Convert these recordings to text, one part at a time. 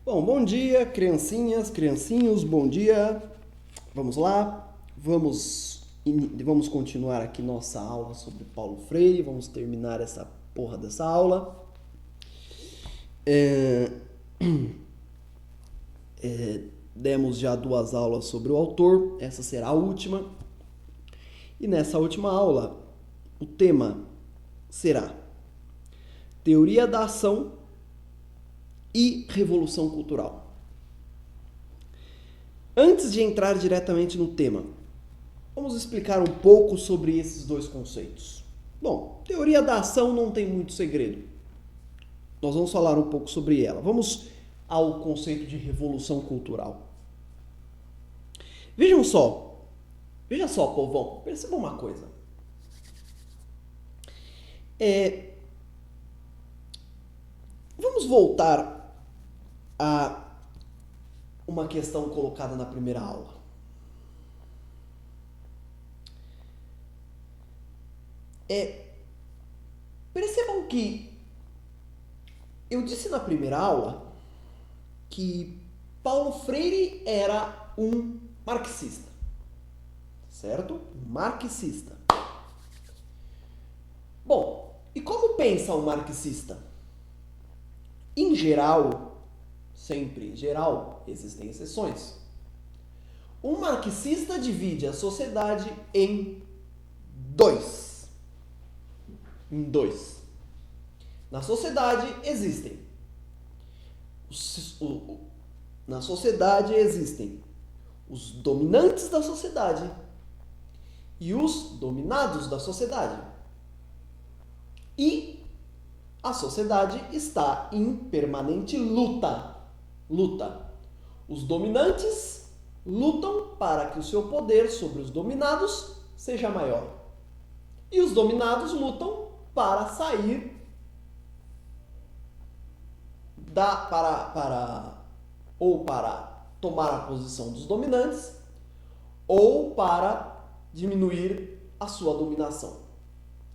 Bom dia, criancinhas, criancinhos, bom dia. Vamos lá, vamos continuar aqui nossa aula sobre Paulo Freire, vamos terminar essa porra dessa aula. Demos já 2 aulas sobre o autor, essa será a última. E nessa última aula, o tema será Teoria da Ação e Revolução Cultural. Antes de entrar diretamente no tema, vamos explicar um pouco sobre esses 2 conceitos. Bom, teoria da ação não tem muito segredo. Nós vamos falar um pouco sobre ela. Vamos ao conceito de revolução cultural. Veja só, povão, perceba uma coisa. Vamos voltar a uma questão colocada na primeira aula. Percebam que eu disse na primeira aula que Paulo Freire era um marxista, certo? Um marxista. Bom, e como pensa um marxista? Em geral, sempre em geral, existem exceções. Um marxista divide a sociedade em dois. Na sociedade existem os dominantes da sociedade e os dominados da sociedade. E a sociedade está em permanente luta. Os dominantes lutam para que o seu poder sobre os dominados seja maior. E os dominados lutam para sair para tomar a posição dos dominantes ou para diminuir a sua dominação.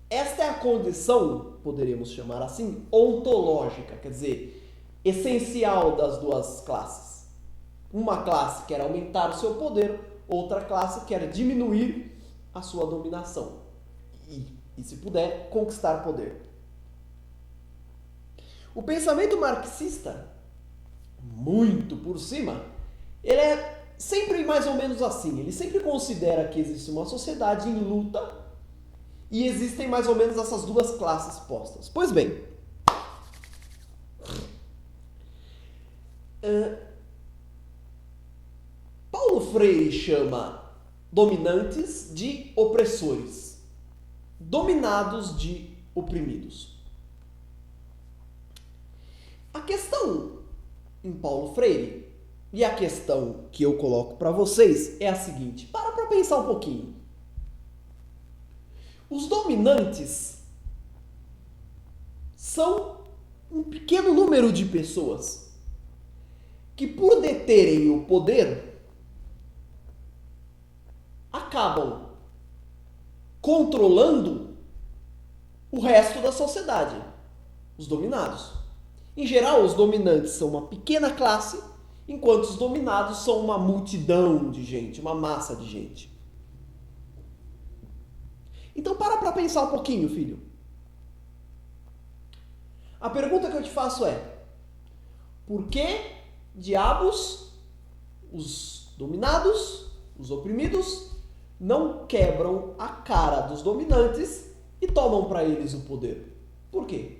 Esta é a condição, poderíamos chamar assim, ontológica, quer dizer, essencial das 2 classes. Uma classe quer aumentar o seu poder, outra classe quer diminuir a sua dominação. E se puder, conquistar poder. O pensamento marxista, muito por cima, ele é sempre mais ou menos assim. Ele sempre considera que existe uma sociedade em luta e existem mais ou menos essas 2 classes postas. Pois bem, Paulo Freire chama dominantes de opressores, dominados de oprimidos. A questão em Paulo Freire, e a questão que eu coloco para vocês, é a seguinte: para pensar um pouquinho. Os dominantes são um pequeno número de pessoas que, por deterem o poder, acabam controlando o resto da sociedade, os dominados. Em geral, os dominantes são uma pequena classe, enquanto os dominados são uma multidão de gente, uma massa de gente. Então para pensar um pouquinho, filho. A pergunta que eu te faço é: por que diabos os dominados, os oprimidos, não quebram a cara dos dominantes e tomam para eles o poder? Por quê?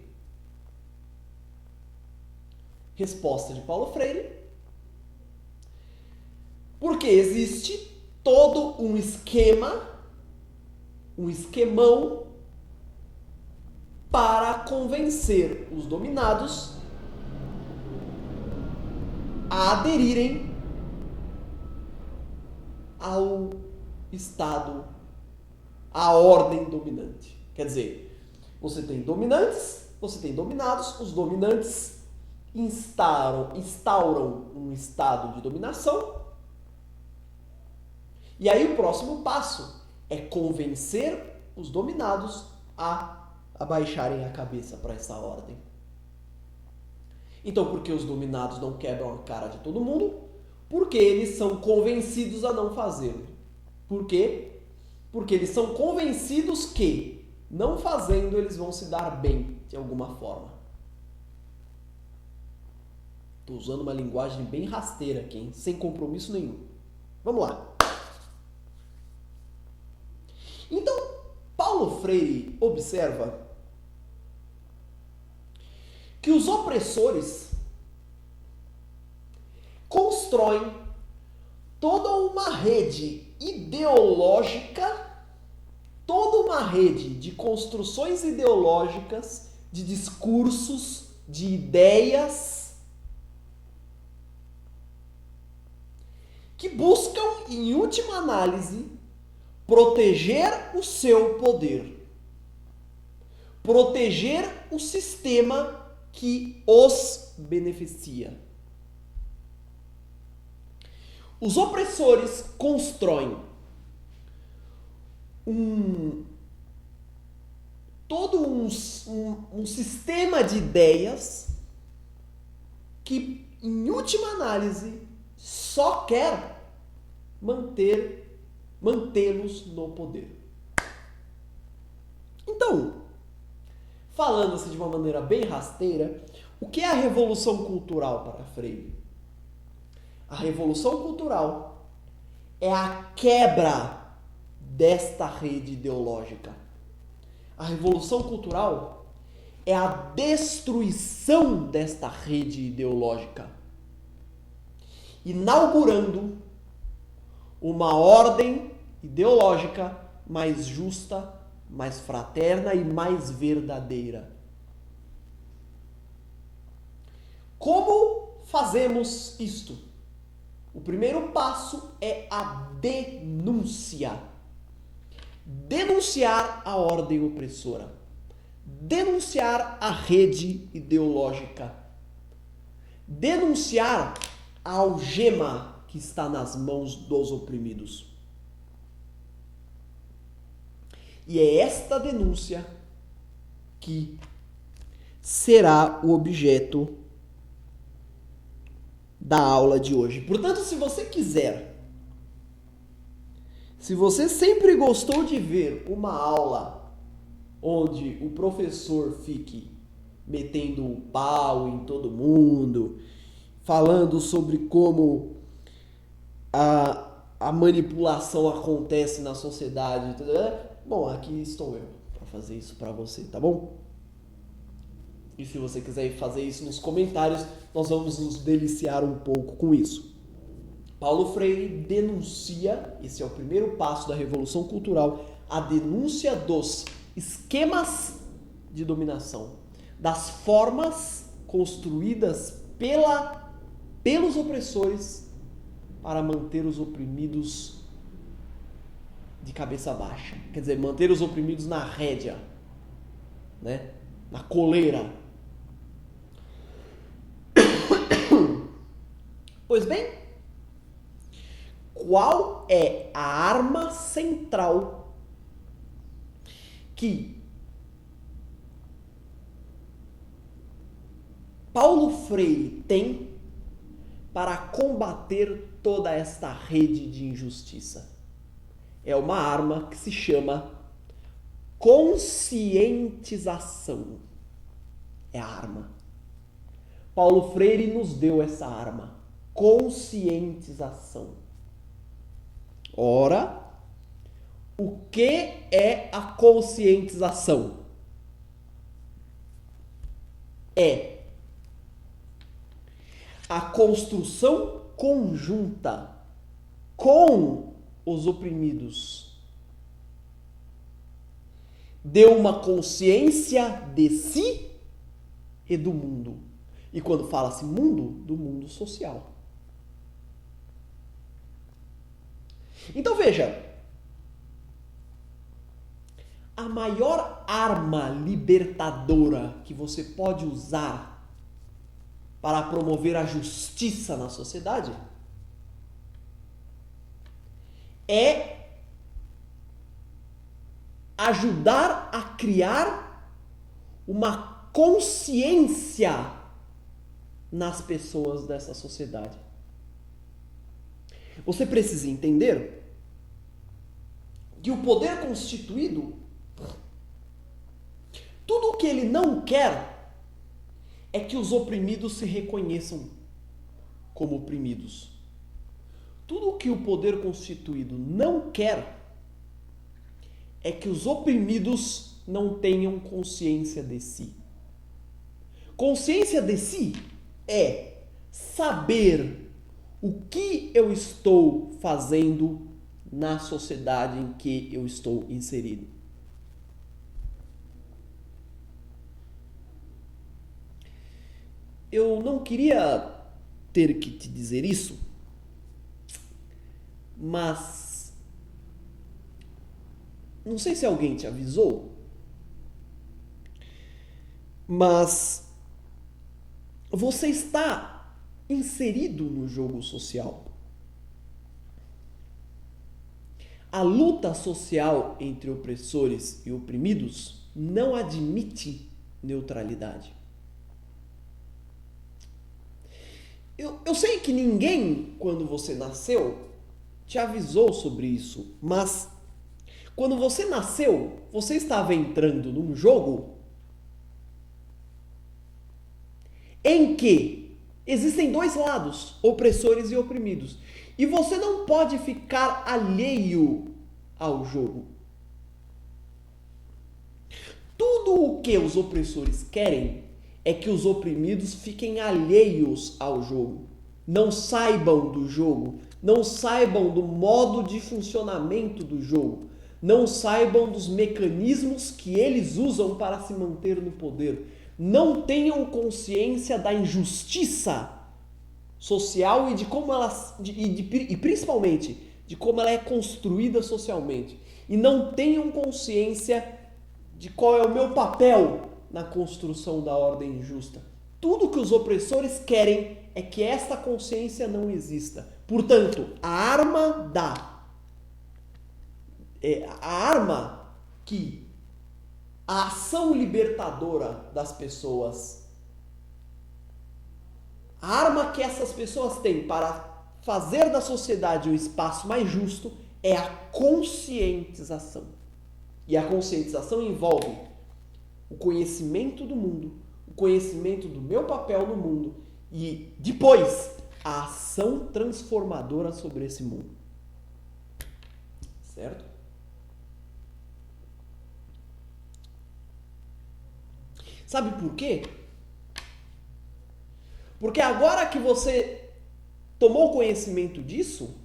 Resposta de Paulo Freire: porque existe todo um esquemão para convencer os dominados a aderirem ao Estado, à ordem dominante. Quer dizer, você tem dominantes, você tem dominados, os dominantes instauram um estado de dominação, e aí o próximo passo é convencer os dominados a abaixarem a cabeça para essa ordem. Então, por que os dominados não quebram a cara de todo mundo? Porque eles são convencidos a não fazê-lo. Por quê? Porque eles são convencidos que, não fazendo, eles vão se dar bem de alguma forma. Estou usando uma linguagem bem rasteira aqui, hein? Sem compromisso nenhum. Vamos lá. Então, Paulo Freire observa que os opressores constroem toda uma rede ideológica, toda uma rede de construções ideológicas, de discursos, de ideias, que buscam, em última análise, proteger o seu poder, proteger o sistema que os beneficia. Os opressores constroem todo um sistema de ideias que, em última análise, só quer mantê-los no poder. Então, falando-se de uma maneira bem rasteira, o que é a revolução cultural para Freire? A revolução cultural é a quebra desta rede ideológica. A revolução cultural é a destruição desta rede ideológica, inaugurando uma ordem ideológica mais justa, mais fraterna e mais verdadeira. Como fazemos isto? O primeiro passo é a denúncia. Denunciar a ordem opressora. Denunciar a rede ideológica. Denunciar a algema que está nas mãos dos oprimidos. E é esta denúncia que será o objeto da aula de hoje. Portanto, se você sempre gostou de ver uma aula onde o professor fique metendo o pau em todo mundo, falando sobre como a manipulação acontece na sociedade, bom, aqui estou eu para fazer isso para você, tá bom? E se você quiser fazer isso nos comentários, nós vamos nos deliciar um pouco com isso. Paulo Freire denuncia, esse é o primeiro passo da Revolução Cultural, a denúncia dos esquemas de dominação, das formas construídas pelos opressores para manter os oprimidos de cabeça baixa. Quer dizer, manter os oprimidos na rédea, né? Na coleira. Pois bem, qual é a arma central que Paulo Freire tem para combater toda esta rede de injustiça? É uma arma que se chama conscientização. É a arma. Paulo Freire nos deu essa arma. Conscientização. Ora, o que é a conscientização? É a construção conjunta com os oprimidos de uma consciência de si e do mundo. E quando fala-se mundo, do mundo social. Então veja, a maior arma libertadora que você pode usar para promover a justiça na sociedade é ajudar a criar uma consciência nas pessoas dessa sociedade. Você precisa entender que o poder constituído, tudo o que ele não quer é que os oprimidos se reconheçam como oprimidos. Tudo o que o poder constituído não quer é que os oprimidos não tenham consciência de si. Consciência de si é saber o que eu estou fazendo na sociedade em que eu estou inserido. Eu não queria ter que te dizer isso, mas não sei se alguém te avisou, mas você está inserido no jogo social. A luta social entre opressores e oprimidos não admite neutralidade. Eu sei que ninguém, quando você nasceu, te avisou sobre isso, mas quando você nasceu, você estava entrando num jogo em que existem dois lados, opressores e oprimidos. E você não pode ficar alheio ao jogo. Tudo o que os opressores querem é que os oprimidos fiquem alheios ao jogo. Não saibam do jogo, não saibam do modo de funcionamento do jogo, não saibam dos mecanismos que eles usam para se manter no poder. Não tenham consciência da injustiça social e de como e principalmente de como ela é construída socialmente. E não tenham consciência de qual é o meu papel na construção da ordem justa. Tudo que os opressores querem é que essa consciência não exista. Portanto, a arma que a ação libertadora das pessoas, a arma que essas pessoas têm para fazer da sociedade um espaço mais justo é a conscientização. E a conscientização envolve o conhecimento do mundo, o conhecimento do meu papel no mundo e, depois, a ação transformadora sobre esse mundo. Certo? Sabe por quê? Porque agora que você tomou conhecimento disso,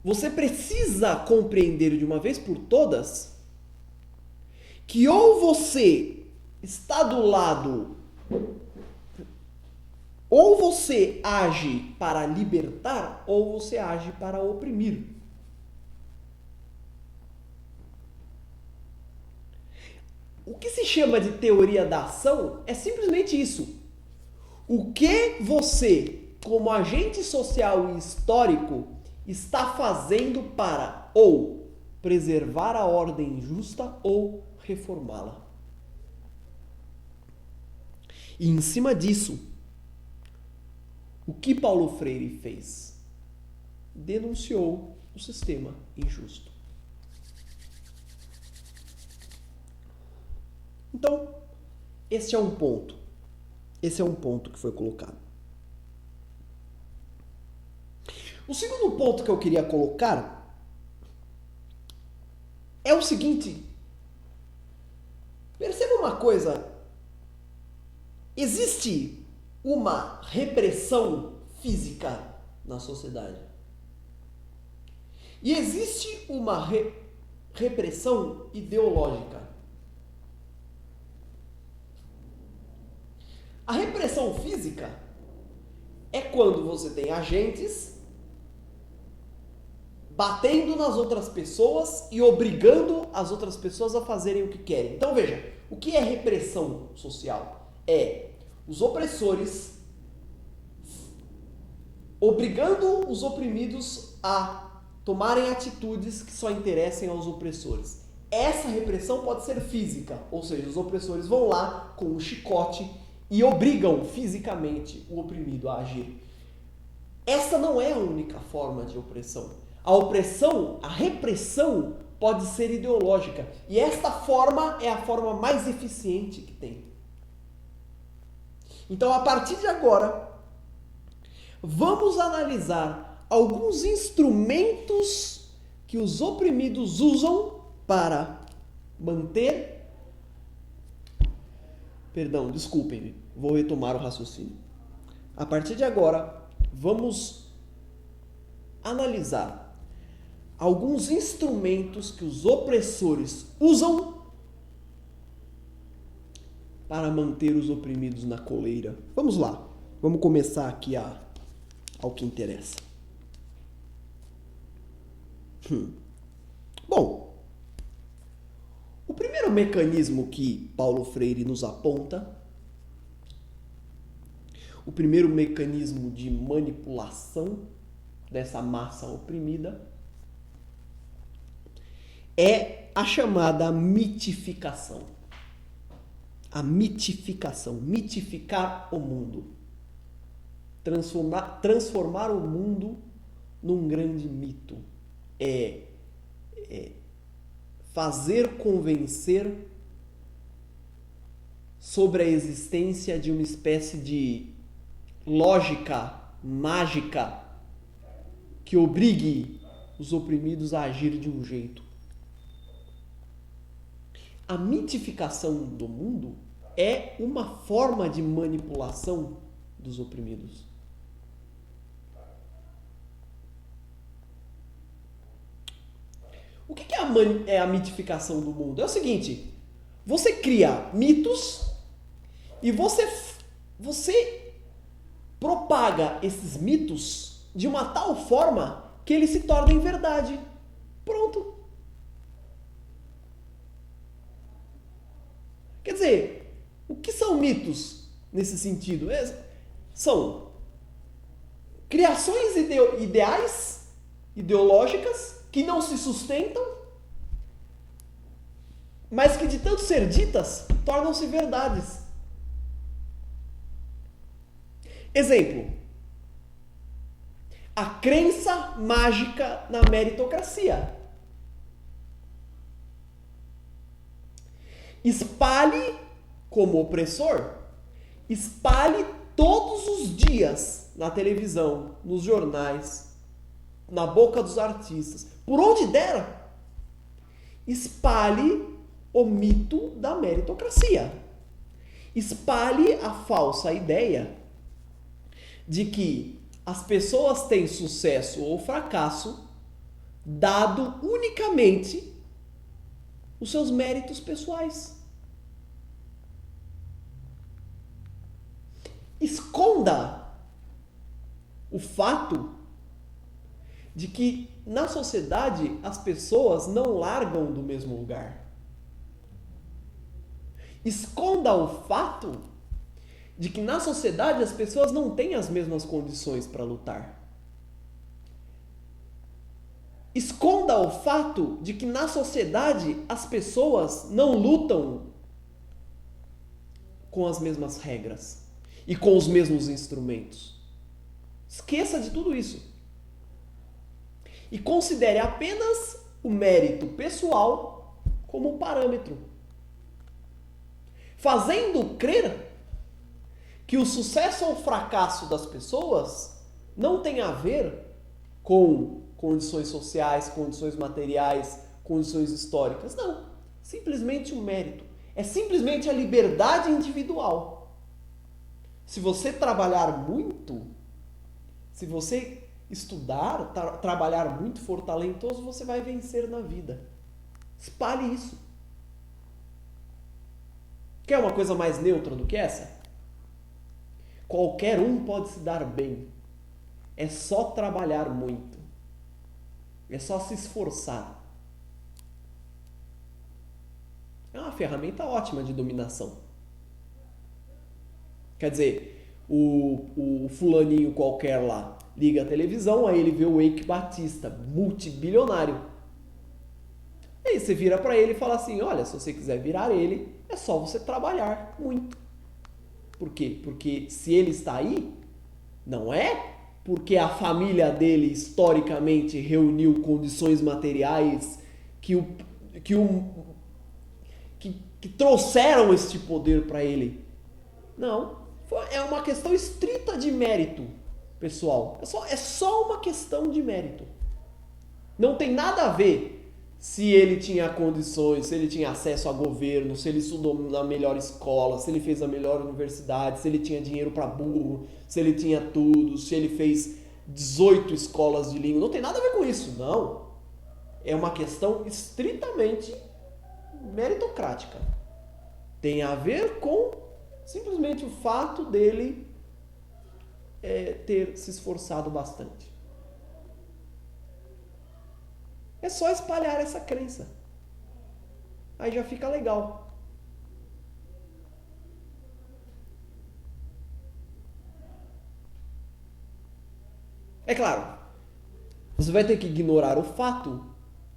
você precisa compreender de uma vez por todas que ou você está do lado, ou você age para libertar, ou você age para oprimir. O que se chama de teoria da ação é simplesmente isso. O que você, como agente social e histórico, está fazendo para ou preservar a ordem justa ou reformá-la. E em cima disso, o que Paulo Freire fez? Denunciou o sistema injusto. Então, esse é um ponto. Esse é um ponto que foi colocado. O segundo ponto que eu queria colocar é o seguinte. Perceba uma coisa. Existe uma repressão física na sociedade. E existe uma repressão ideológica. A repressão física é quando você tem agentes batendo nas outras pessoas e obrigando as outras pessoas a fazerem o que querem. Então veja, o que é repressão social? É os opressores obrigando os oprimidos a tomarem atitudes que só interessem aos opressores. Essa repressão pode ser física, ou seja, os opressores vão lá com um chicote e obrigam fisicamente o oprimido a agir. Essa não é a única forma de opressão. A opressão, a repressão, pode ser ideológica. E esta forma é a forma mais eficiente que tem. Então, a partir de agora, vamos analisar alguns instrumentos que os oprimidos usam para manter... Perdão, desculpem-me. Vou retomar o raciocínio. A partir de agora, vamos analisar alguns instrumentos que os opressores usam para manter os oprimidos na coleira. Vamos lá. Vamos começar aqui ao que interessa. Bom, o primeiro mecanismo que Paulo Freire nos aponta, o primeiro mecanismo de manipulação dessa massa oprimida, é a chamada mitificação. A mitificação, mitificar o mundo. Transformar o mundo num grande mito. É fazer convencer sobre a existência de uma espécie de lógica mágica que obrigue os oprimidos a agir de um jeito. A mitificação do mundo é uma forma de manipulação dos oprimidos. O que é a mitificação do mundo? É o seguinte, você cria mitos e você propaga esses mitos de uma tal forma que eles se tornem verdade. Pronto. Quer dizer, o que são mitos nesse sentido? São criações ideais, ideológicas, que não se sustentam, mas que de tanto ser ditas, tornam-se verdades. Exemplo, a crença mágica na meritocracia. Espalhe, como opressor, espalhe todos os dias na televisão, nos jornais, na boca dos artistas, por onde der, espalhe o mito da meritocracia. Espalhe a falsa ideia de que as pessoas têm sucesso ou fracasso dado unicamente os seus méritos pessoais. Esconda o fato de que na sociedade as pessoas não largam do mesmo lugar. Esconda o fato de que na sociedade as pessoas não têm as mesmas condições para lutar. Esconda o fato de que na sociedade as pessoas não lutam com as mesmas regras e com os mesmos instrumentos. Esqueça de tudo isso. E considere apenas o mérito pessoal como parâmetro. Fazendo crer que o sucesso ou fracasso das pessoas não tem a ver com condições sociais, condições materiais, condições históricas. Não. Simplesmente o mérito. É simplesmente a liberdade individual. Se você trabalhar muito, se você estudar, trabalhar muito, for talentoso, você vai vencer na vida. Espalhe isso. Quer uma coisa mais neutra do que essa? Qualquer um pode se dar bem. É só trabalhar muito. É só se esforçar. É uma ferramenta ótima de dominação. Quer dizer, o fulaninho qualquer lá liga a televisão, aí ele vê o Eike Batista, multibilionário. Aí você vira para ele e fala assim, olha, se você quiser virar ele, é só você trabalhar muito. Por quê? Porque se ele está aí, não é porque a família dele historicamente reuniu condições materiais que trouxeram este poder para ele. Não. É uma questão estrita de mérito, pessoal. É só uma questão de mérito. Não tem nada a ver se ele tinha condições, se ele tinha acesso a governo, se ele estudou na melhor escola, se ele fez a melhor universidade, se ele tinha dinheiro para burro, se ele tinha tudo, se ele fez 18 escolas de língua. Não tem nada a ver com isso, não. É uma questão estritamente meritocrática. Tem a ver com simplesmente o fato dele ter se esforçado bastante. É só espalhar essa crença. Aí já fica legal. É claro, você vai ter que ignorar o fato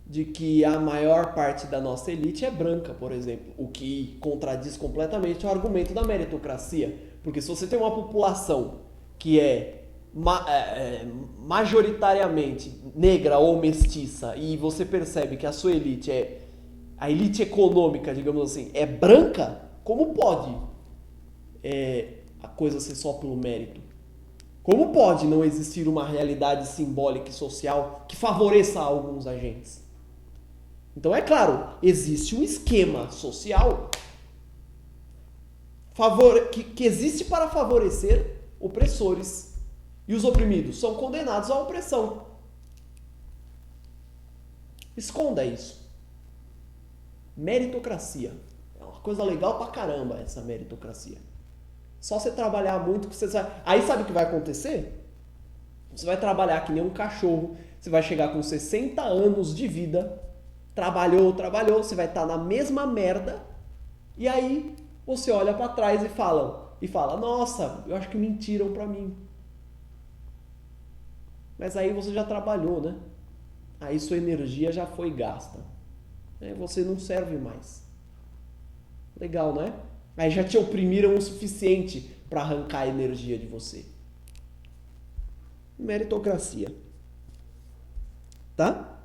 de que a maior parte da nossa elite é branca, por exemplo, o que contradiz completamente o argumento da meritocracia. Porque se você tem uma população que é majoritariamente negra ou mestiça e você percebe que a sua elite a elite econômica, digamos assim, é branca, como pode a coisa ser só pelo mérito? Como pode não existir uma realidade simbólica e social que favoreça alguns agentes? Então, é claro, existe um esquema social que existe para favorecer opressores. E os oprimidos são condenados à opressão. Esconda isso. Meritocracia. É uma coisa legal pra caramba essa meritocracia. Só você trabalhar muito que você vai... Aí sabe o que vai acontecer? Você vai trabalhar que nem um cachorro. Você vai chegar com 60 anos de vida. Trabalhou, você vai estar na mesma merda. E aí você olha pra trás e fala, nossa, eu acho que mentiram pra mim. Mas aí você já trabalhou, né? Aí sua energia já foi gasta. Aí você não serve mais. Legal, né? Aí já te oprimiram o suficiente para arrancar a energia de você. Meritocracia. Tá?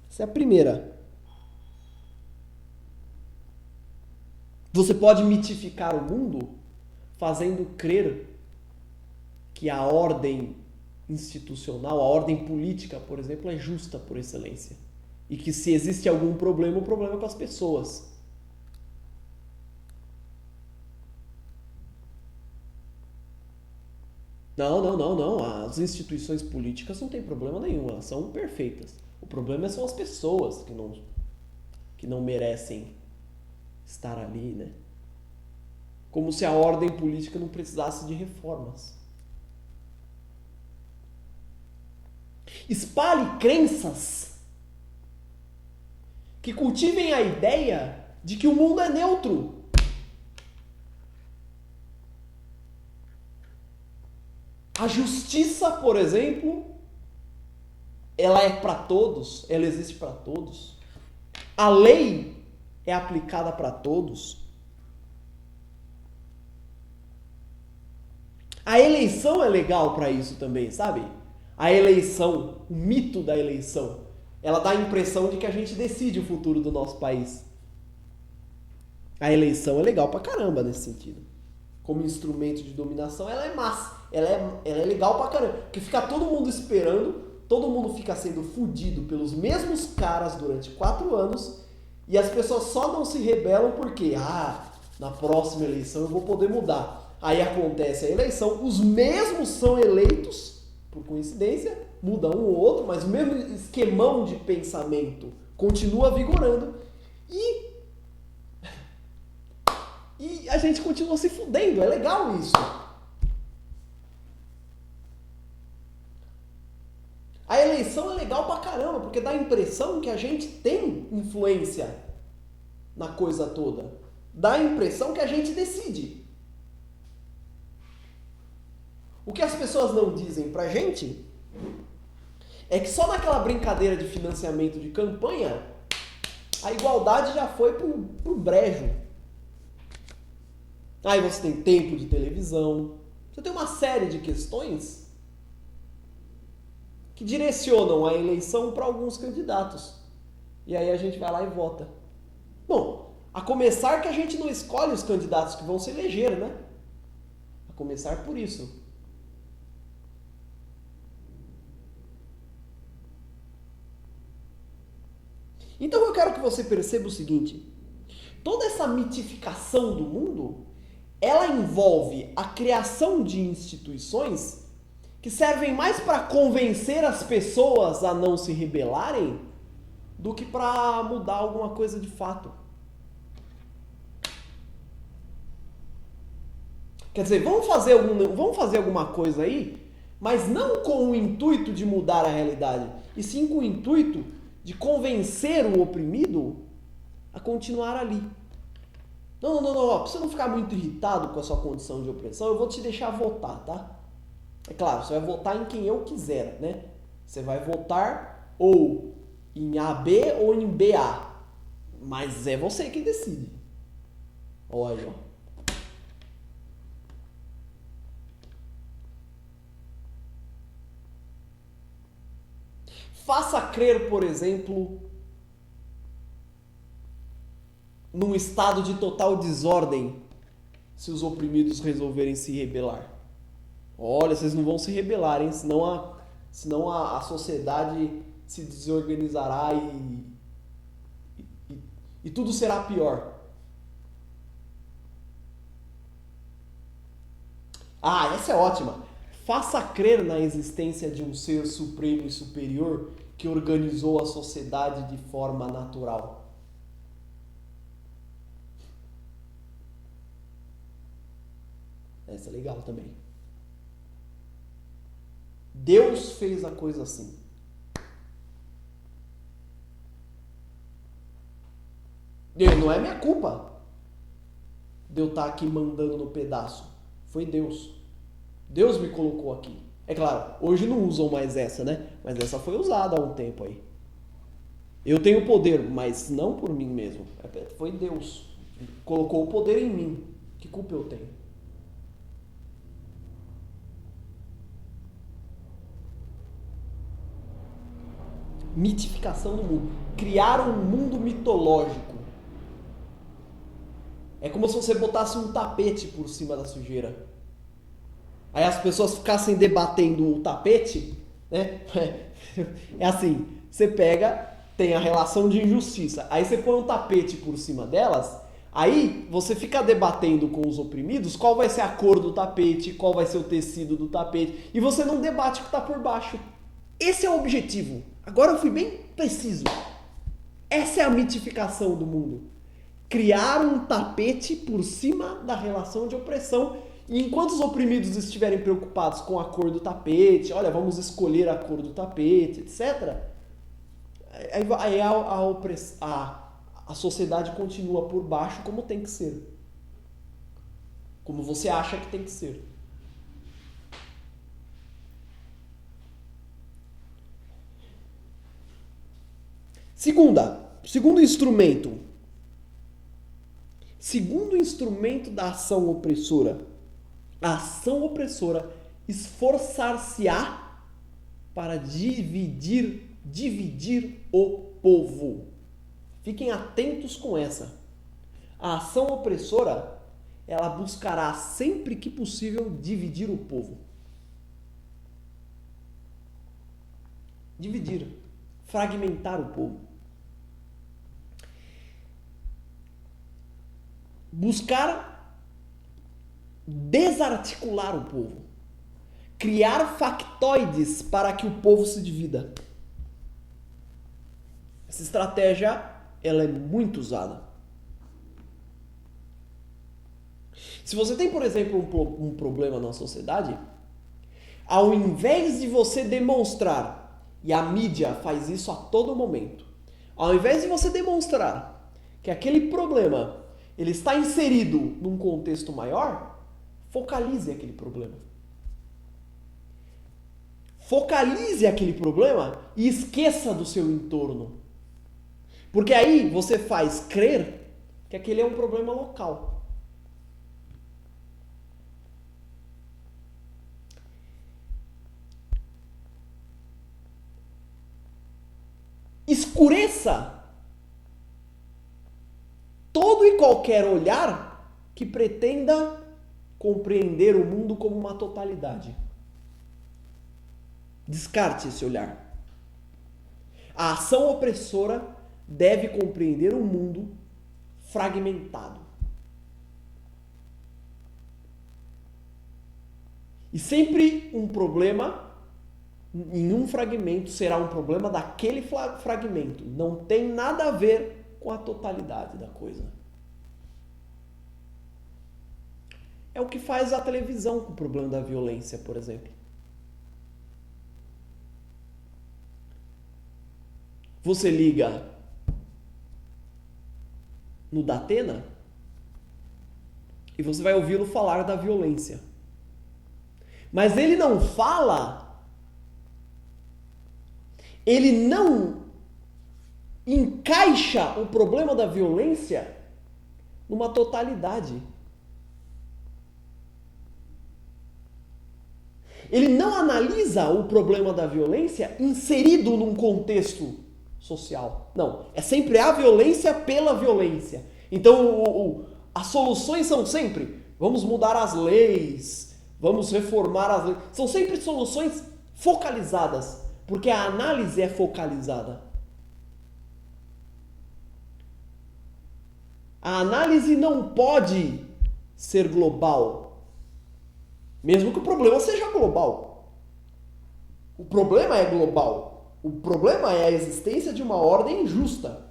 Essa é a primeira. Você pode mitificar o mundo fazendo crer que a ordem institucional, a ordem política, por exemplo, é justa por excelência. E que se existe algum problema, o problema é com as pessoas. Não. As instituições políticas não têm problema nenhum, elas são perfeitas. O problema são as pessoas que não merecem estar ali, né? Como se a ordem política não precisasse de reformas. Espalhe crenças que cultivem a ideia de que o mundo é neutro. A justiça, por exemplo, ela é para todos, ela existe para todos. A lei é aplicada para todos. A eleição é legal para isso também, sabe? A eleição, o mito da eleição, ela dá a impressão de que a gente decide o futuro do nosso país. A eleição é legal pra caramba nesse sentido. Como instrumento de dominação, ela é massa. Ela é legal pra caramba. Porque fica todo mundo esperando, todo mundo fica sendo fudido pelos mesmos caras durante 4 anos e as pessoas só não se rebelam porque, na próxima eleição eu vou poder mudar. Aí acontece a eleição, os mesmos são eleitos, por coincidência, muda um ou outro, mas o mesmo esquemão de pensamento continua vigorando e a gente continua se fudendo. É legal isso. A eleição é legal pra caramba, porque dá a impressão que a gente tem influência na coisa toda. Dá a impressão que a gente decide. O que as pessoas não dizem pra gente é que só naquela brincadeira de financiamento de campanha a igualdade já foi pro brejo. Aí você tem tempo de televisão. Você tem uma série de questões que direcionam a eleição para alguns candidatos. E aí a gente vai lá e vota. Bom, a começar que a gente não escolhe os candidatos que vão se eleger, né? A começar por isso. Então eu quero que você perceba o seguinte: toda essa mitificação do mundo, ela envolve a criação de instituições que servem mais para convencer as pessoas a não se rebelarem do que para mudar alguma coisa de fato. Quer dizer, vamos fazer alguma coisa aí, mas não com o intuito de mudar a realidade, e sim com o intuito de convencer o oprimido a continuar ali. Não, pra você não ficar muito irritado com a sua condição de opressão, eu vou te deixar votar, tá? É claro, você vai votar em quem eu quiser, né? Você vai votar ou em AB ou em BA, mas é você quem decide. Olha, ó. Faça crer, por exemplo, num estado de total desordem se os oprimidos resolverem se rebelar. Olha, vocês não vão se rebelar, hein? Senão a sociedade se desorganizará e tudo será pior. Ah, essa é ótima. Faça crer na existência de um ser supremo e superior que organizou a sociedade de forma natural. Essa é legal também. Deus fez a coisa assim. Não é minha culpa de eu estar aqui mandando no pedaço. Foi Deus. Deus me colocou aqui. É claro, hoje não usam mais essa, né? Mas essa foi usada há um tempo aí. Eu tenho poder, mas não por mim mesmo. Foi Deus. Colocou o poder em mim. Que culpa eu tenho? Mitificação do mundo. Criar um mundo mitológico. É como se você botasse um tapete por cima da sujeira. Aí as pessoas ficassem debatendo o tapete, né? É assim, você pega, tem a relação de injustiça, aí você põe um tapete por cima delas, aí você fica debatendo com os oprimidos qual vai ser a cor do tapete, qual vai ser o tecido do tapete, e você não debate o que está por baixo. Esse é o objetivo. Agora eu fui bem preciso. Essa é a mitificação do mundo. Criar um tapete por cima da relação de opressão. E enquanto os oprimidos estiverem preocupados com a cor do tapete, olha, vamos escolher a cor do tapete, etc., aí a sociedade continua por baixo como tem que ser. Como você acha que tem que ser. Segundo instrumento da ação opressora. A ação opressora esforçar-se-á para dividir o povo. Fiquem atentos com essa. A ação opressora, ela buscará sempre que possível dividir o povo. Dividir, fragmentar o povo. Buscar desarticular o povo. Criar factoides para que o povo se divida. Essa estratégia, ela é muito usada. Se você tem, por exemplo, um problema na sociedade, ao invés de você demonstrar, e a mídia faz isso a todo momento, ao invés de você demonstrar que aquele problema ele está inserido num contexto maior, focalize aquele problema. Focalize aquele problema e esqueça do seu entorno. Porque aí você faz crer que aquele é um problema local. escureça todo e qualquer olhar que pretenda compreender o mundo como uma totalidade. Descarte esse olhar. A ação opressora deve compreender o mundo fragmentado. E sempre um problema em um fragmento será um problema daquele fragmento. Não tem nada a ver com a totalidade da coisa. É o que faz a televisão com o problema da violência, por exemplo. Você liga no Datena e você vai ouvi-lo falar da violência. Mas ele não fala, ele não encaixa o problema da violência numa totalidade. Ele não analisa o problema da violência inserido num contexto social. Não, é sempre a violência pela violência. Então, as soluções são sempre, vamos mudar as leis, vamos reformar as leis. São sempre soluções focalizadas, porque a análise é focalizada. A análise não pode ser global, mesmo que o problema seja global. O problema é global. O problema é a existência de uma ordem injusta.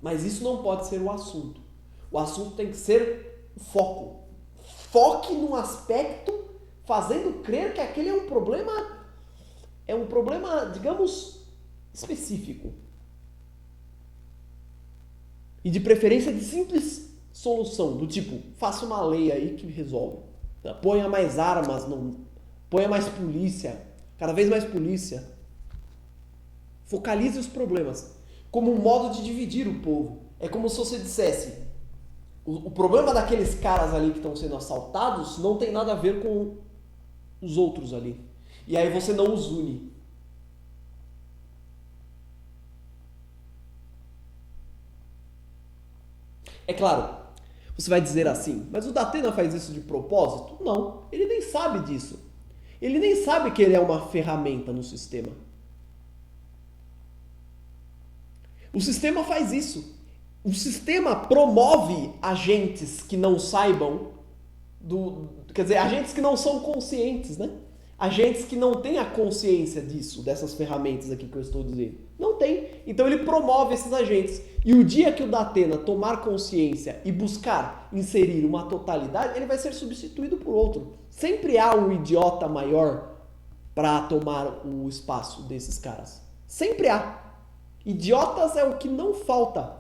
Mas isso não pode ser o assunto. O assunto tem que ser o foco. Foque num aspecto, fazendo crer que aquele é um problema, digamos, específico. E de preferência de simples solução, do tipo, faça uma lei aí que resolve. Ponha mais armas, ponha mais polícia, cada vez mais polícia. Focalize os problemas como um modo de dividir o povo. É como se você dissesse, o problema daqueles caras ali que estão sendo assaltados não tem nada a ver com os outros ali. E aí você não os une. É claro, você vai dizer assim, mas o Datena faz isso de propósito? Não, ele nem sabe disso. Ele nem sabe que ele é uma ferramenta no sistema. O sistema faz isso. O sistema promove agentes que não saibam, quer dizer, agentes que não são conscientes, né? Agentes que não têm a consciência disso, dessas ferramentas aqui que eu estou dizendo. Não tem. Então ele promove esses agentes. E o dia que o Datena tomar consciência e buscar inserir uma totalidade, ele vai ser substituído por outro. Sempre há um idiota maior para tomar o espaço desses caras. Sempre há. Idiotas é o que não falta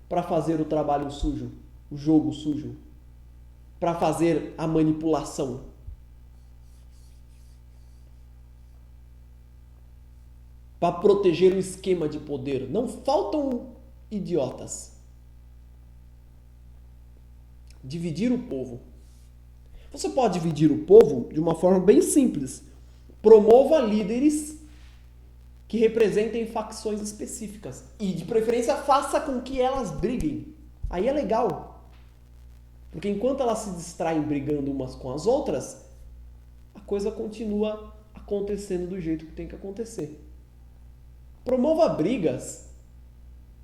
para fazer o trabalho sujo, o jogo sujo, para fazer a manipulação. Para proteger o esquema de poder. Não faltam idiotas. Dividir o povo. Você pode dividir o povo de uma forma bem simples. Promova líderes que representem facções específicas. E, de preferência, faça com que elas briguem. Aí é legal. Porque enquanto elas se distraem brigando umas com as outras, a coisa continua acontecendo do jeito que tem que acontecer. Promova brigas.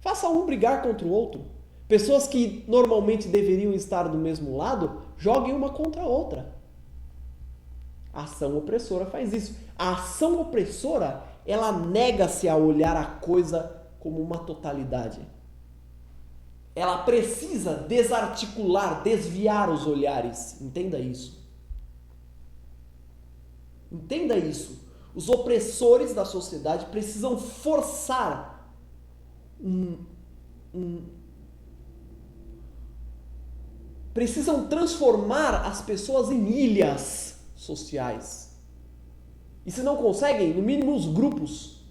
Faça um brigar contra o outro. Pessoas que normalmente deveriam estar do mesmo lado, joguem uma contra a outra. A ação opressora faz isso. A ação opressora, ela nega-se a olhar a coisa como uma totalidade. Ela precisa desarticular, desviar os olhares. Entenda isso. Entenda isso. Os opressores da sociedade precisam forçar precisam transformar as pessoas em ilhas sociais. E se não conseguem, no mínimo os grupos.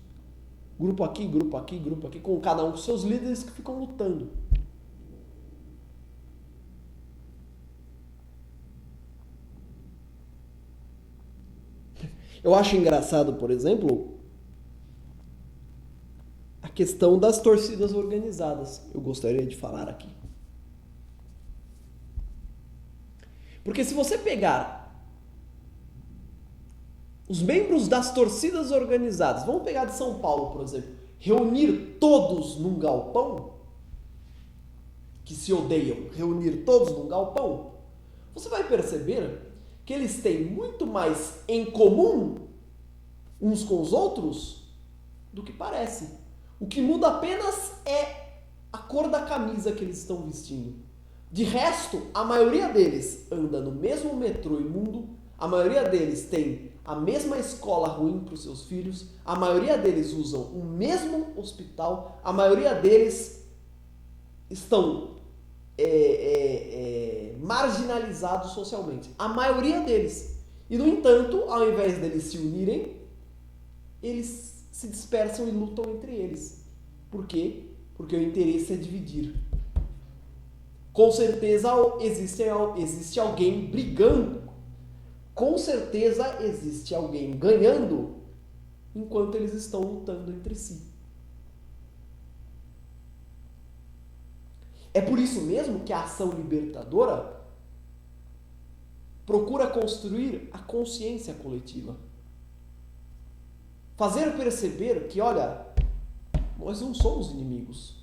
Grupo aqui, grupo aqui, grupo aqui, com cada um com seus líderes que ficam lutando. Eu acho engraçado, por exemplo, questão das torcidas organizadas. Eu gostaria de falar aqui. Porque se você pegar os membros das torcidas organizadas, vamos pegar de São Paulo, por exemplo, reunir todos num galpão, que se odeiam, reunir todos num galpão, você vai perceber que eles têm muito mais em comum uns com os outros do que parece. O que muda apenas é a cor da camisa que eles estão vestindo. De resto, a maioria deles anda no mesmo metrô imundo, a maioria deles tem a mesma escola ruim para os seus filhos, a maioria deles usam o mesmo hospital, a maioria deles estão marginalizados socialmente. A maioria deles. E, no entanto, ao invés deles se unirem, eles se dispersam e lutam entre eles. Por quê? Porque o interesse é dividir. Com certeza existe alguém brigando. Com certeza existe alguém ganhando enquanto eles estão lutando entre si. É por isso mesmo que a ação libertadora procura construir a consciência coletiva. Fazer perceber que, olha, nós não somos inimigos.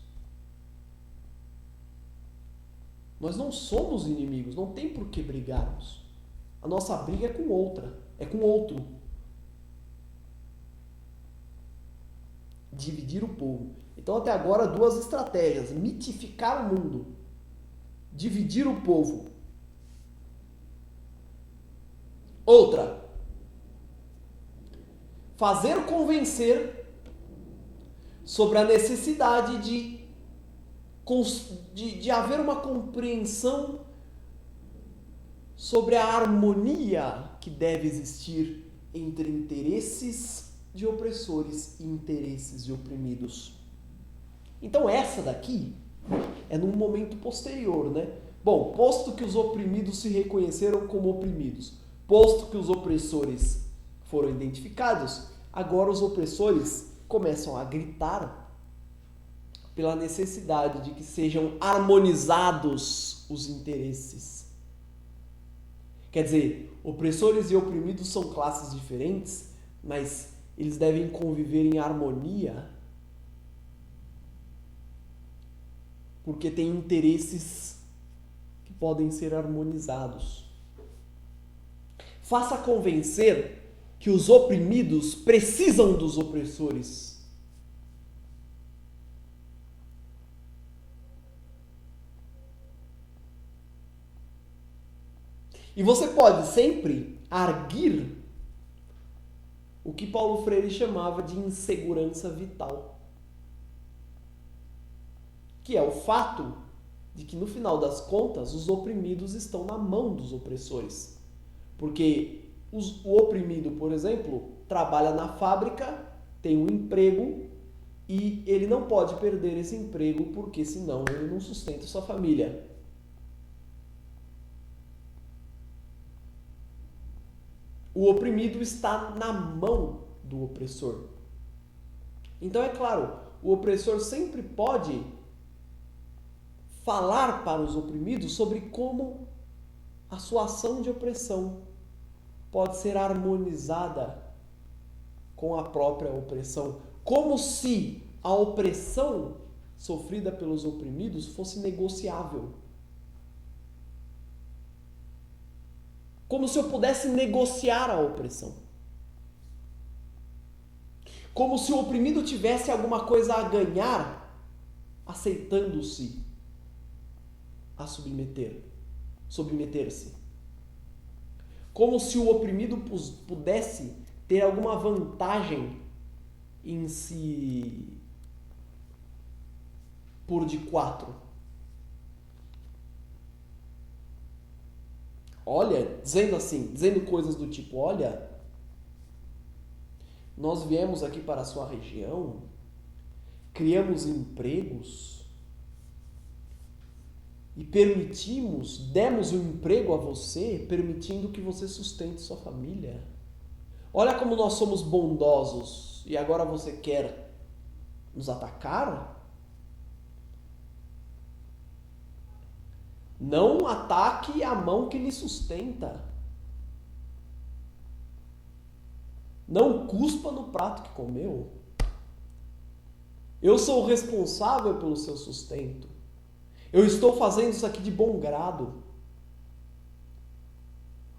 Nós não somos inimigos, não tem por que brigarmos. A nossa briga é com outra, é com outro. Dividir o povo. Então, até agora, duas estratégias. Mitificar o mundo. Dividir o povo. Outra. Fazer convencer sobre a necessidade de haver uma compreensão sobre a harmonia que deve existir entre interesses de opressores e interesses de oprimidos. Então essa daqui é num momento posterior, né? Bom, posto que os oprimidos se reconheceram como oprimidos, posto que os opressores foram identificados, agora os opressores começam a gritar pela necessidade de que sejam harmonizados os interesses. Quer dizer, opressores e oprimidos são classes diferentes, mas eles devem conviver em harmonia porque têm interesses que podem ser harmonizados. Faça convencer que os oprimidos precisam dos opressores. E você pode sempre arguir o que Paulo Freire chamava de insegurança vital, que é o fato de que, no final das contas, os oprimidos estão na mão dos opressores. Porque o oprimido, por exemplo, trabalha na fábrica, tem um emprego e ele não pode perder esse emprego porque senão ele não sustenta sua família. O oprimido está na mão do opressor. Então, é claro, o opressor sempre pode falar para os oprimidos sobre como a sua ação de opressão pode ser harmonizada com a própria opressão. Como se a opressão sofrida pelos oprimidos fosse negociável. Como se eu pudesse negociar a opressão. Como se o oprimido tivesse alguma coisa a ganhar aceitando-se a submeter-se. Como se o oprimido pudesse ter alguma vantagem em se pôr de quatro. Olha, dizendo coisas do tipo, olha, nós viemos aqui para a sua região, criamos empregos e demos um emprego a você, permitindo que você sustente sua família. Olha como nós somos bondosos e agora você quer nos atacar, não ataque a mão que lhe sustenta. Não cuspa no prato que comeu. Eu sou o responsável pelo seu sustento. Eu estou fazendo isso aqui de bom grado.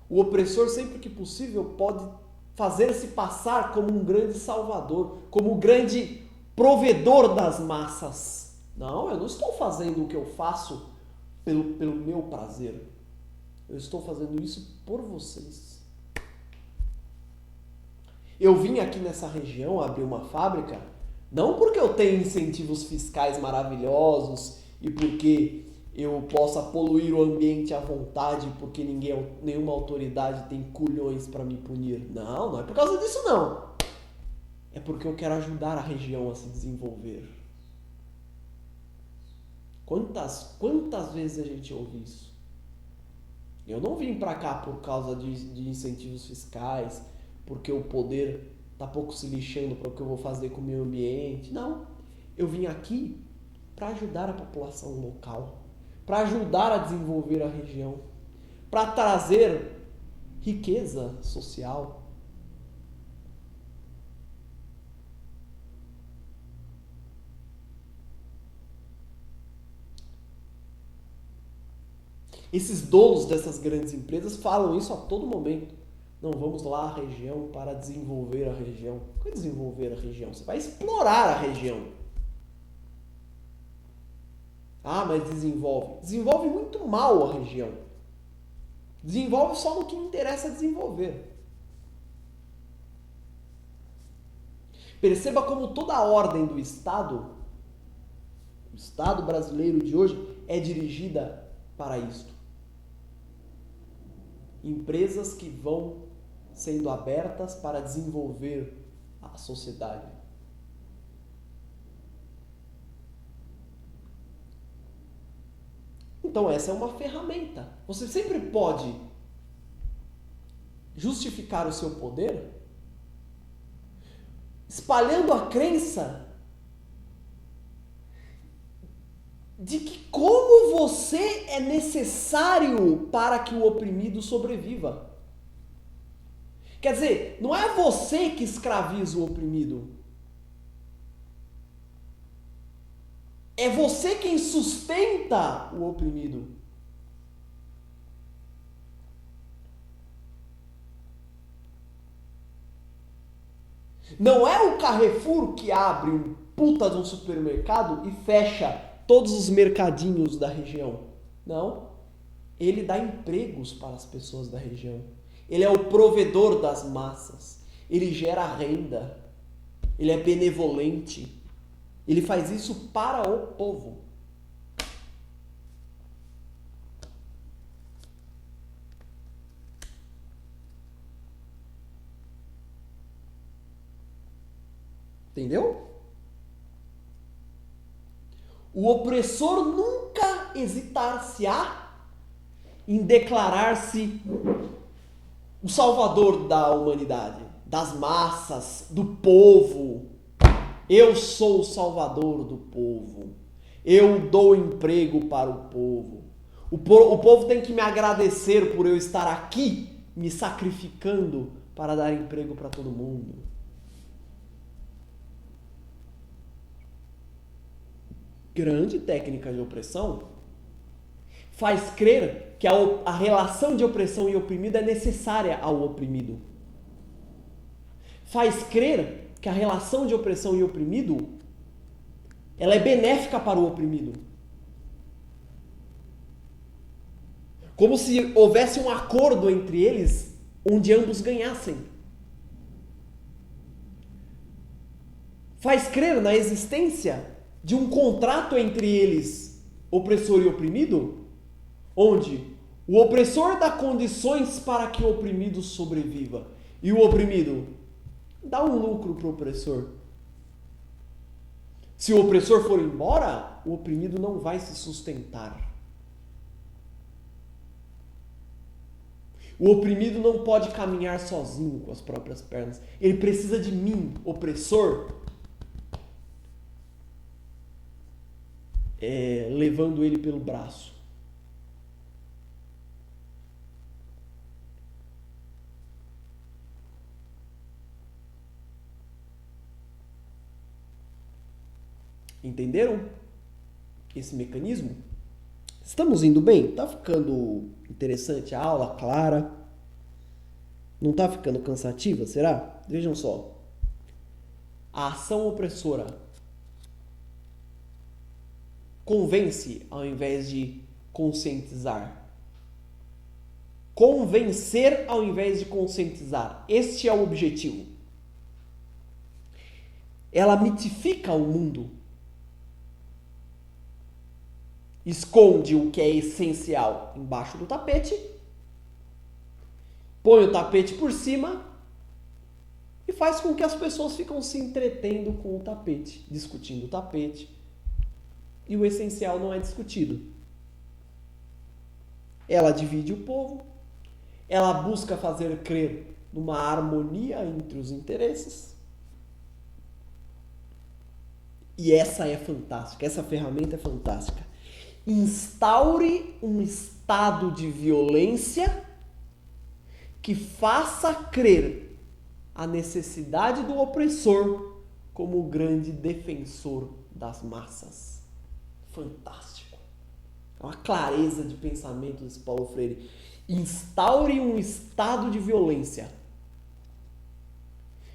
O opressor, sempre que possível, pode fazer-se passar como um grande salvador, como um grande provedor das massas. Não, eu não estou fazendo o que eu faço pelo meu prazer. Eu estou fazendo isso por vocês. Eu vim aqui nessa região abrir uma fábrica, não porque eu tenho incentivos fiscais maravilhosos e porque eu possa poluir o ambiente à vontade, porque nenhuma autoridade tem culhões para me punir. Não, não é por causa disso não. É porque eu quero ajudar a região a se desenvolver. Quantas vezes a gente ouve isso? Eu não vim para cá por causa de incentivos fiscais, porque o poder está pouco se lixando para o que eu vou fazer com o meio ambiente. Não. Eu vim aqui para ajudar a população local, para ajudar a desenvolver a região, para trazer riqueza social. Esses donos dessas grandes empresas falam isso a todo momento. Não, vamos lá à região para desenvolver a região. O que é desenvolver a região? Você vai explorar a região. Ah, mas desenvolve. Desenvolve muito mal a região. Desenvolve só no que interessa desenvolver. Perceba como toda a ordem do Estado, o Estado brasileiro de hoje, é dirigida para isto. Empresas que vão sendo abertas para desenvolver a sociedade. Então essa é uma ferramenta. Você sempre pode justificar o seu poder espalhando a crença de que como você é necessário para que o oprimido sobreviva. Quer dizer, não é você que escraviza o oprimido. É você quem sustenta o oprimido. Não é o Carrefour que abre um puta de um supermercado e fecha todos os mercadinhos da região. Não. Ele dá empregos para as pessoas da região. Ele é o provedor das massas. Ele gera renda. Ele é benevolente. Ele faz isso para o povo. Entendeu? O opressor nunca hesitar-se-á em declarar-se o salvador da humanidade, das massas, do povo. Eu sou o salvador do povo. Eu dou emprego para o povo. O povo tem que me agradecer por eu estar aqui me sacrificando para dar emprego para todo mundo. Grande técnica de opressão faz crer que a relação de opressão e oprimido é necessária ao oprimido. Faz crer que a relação de opressão e oprimido ela é benéfica para o oprimido. Como se houvesse um acordo entre eles onde ambos ganhassem. Faz crer na existência de um contrato entre eles, opressor e oprimido, onde o opressor dá condições para que o oprimido sobreviva e o oprimido dá um lucro para o opressor. Se o opressor for embora, o oprimido não vai se sustentar. O oprimido não pode caminhar sozinho com as próprias pernas. Ele precisa de mim, opressor, levando ele pelo braço. Entenderam esse mecanismo? Estamos indo bem? Tá ficando interessante a aula, clara? Não tá ficando cansativa, será? Vejam só. A ação opressora convence ao invés de conscientizar. Convencer ao invés de conscientizar. Este é o objetivo. Ela mitifica o mundo. Esconde o que é essencial embaixo do tapete. Põe o tapete por cima e faz com que as pessoas ficam se entretendo com o tapete, discutindo o tapete. E o essencial não é discutido. Ela divide o povo, ela busca fazer crer numa harmonia entre os interesses. E essa é fantástica, essa ferramenta é fantástica. Instaure um estado de violência que faça crer a necessidade do opressor como o grande defensor das massas. Fantástico. É uma clareza de pensamento desse Paulo Freire. Instaure um estado de violência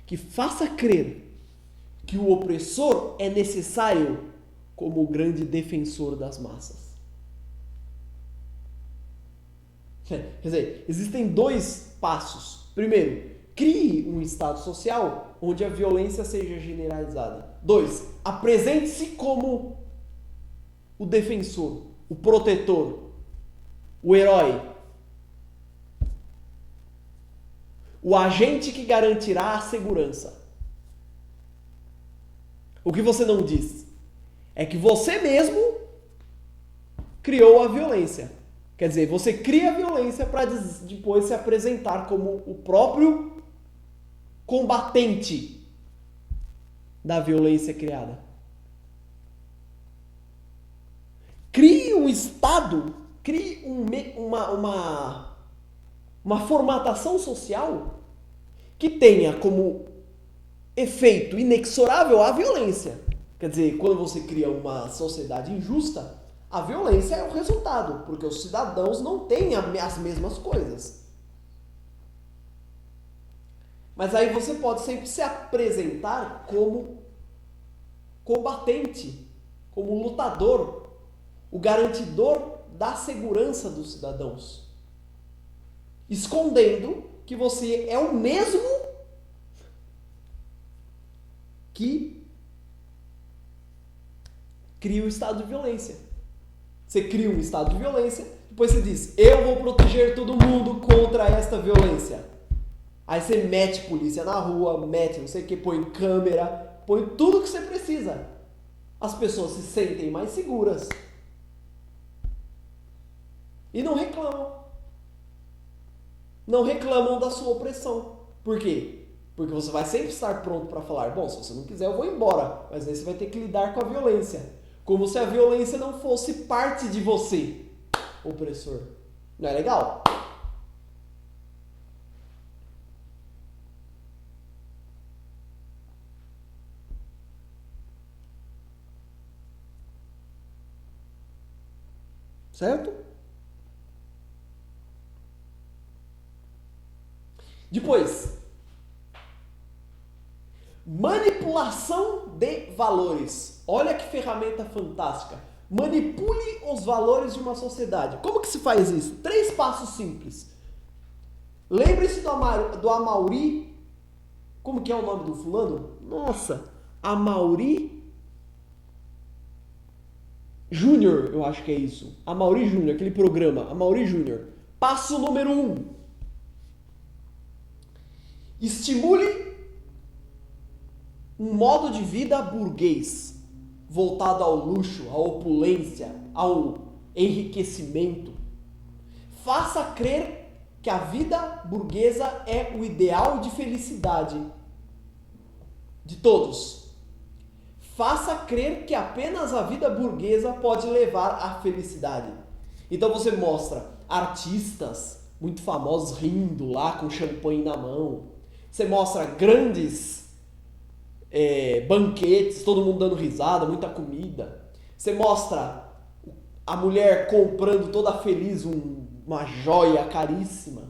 que faça crer que o opressor é necessário como o grande defensor das massas. Quer dizer, existem dois passos. Primeiro, crie um estado social onde a violência seja generalizada. 2, apresente-se como o defensor, o protetor, o herói, o agente que garantirá a segurança. O que você não diz é que você mesmo criou a violência. Quer dizer, você cria a violência para depois se apresentar como o próprio combatente da violência criada. Crie um estado, crie uma formatação social que tenha como efeito inexorável a violência. Quer dizer, quando você cria uma sociedade injusta, a violência é o resultado, porque os cidadãos não têm as mesmas coisas. Mas aí você pode sempre se apresentar como combatente, como lutador, o garantidor da segurança dos cidadãos, escondendo que você é o mesmo que cria o estado de violência. Você cria um estado de violência, depois você diz, eu vou proteger todo mundo contra esta violência. Aí você mete polícia na rua, mete não sei o que, põe câmera, põe tudo que você precisa. As pessoas se sentem mais seguras. E não reclamam. Não reclamam da sua opressão. Por quê? Porque você vai sempre estar pronto para falar, bom, se você não quiser eu vou embora. Mas aí você vai ter que lidar com a violência. Como se a violência não fosse parte de você, opressor. Não é legal? Certo? Depois, manipulação de valores. Olha que ferramenta fantástica. Manipule os valores de uma sociedade. Como que se faz isso? 3 passos simples. Lembre-se do Amaury. Como que é o nome do fulano? Nossa, Amaury Júnior, eu acho que é isso. Amaury Júnior, aquele programa. Amaury Júnior. Passo número 1. Estimule um modo de vida burguês, voltado ao luxo, à opulência, ao enriquecimento. Faça crer que a vida burguesa é o ideal de felicidade de todos. faça crer que apenas a vida burguesa pode levar à felicidade. Então você mostra artistas muito famosos rindo lá com champanhe na mão. Você mostra grandes banquetes, todo mundo dando risada, muita comida. Você mostra a mulher comprando toda feliz uma joia caríssima.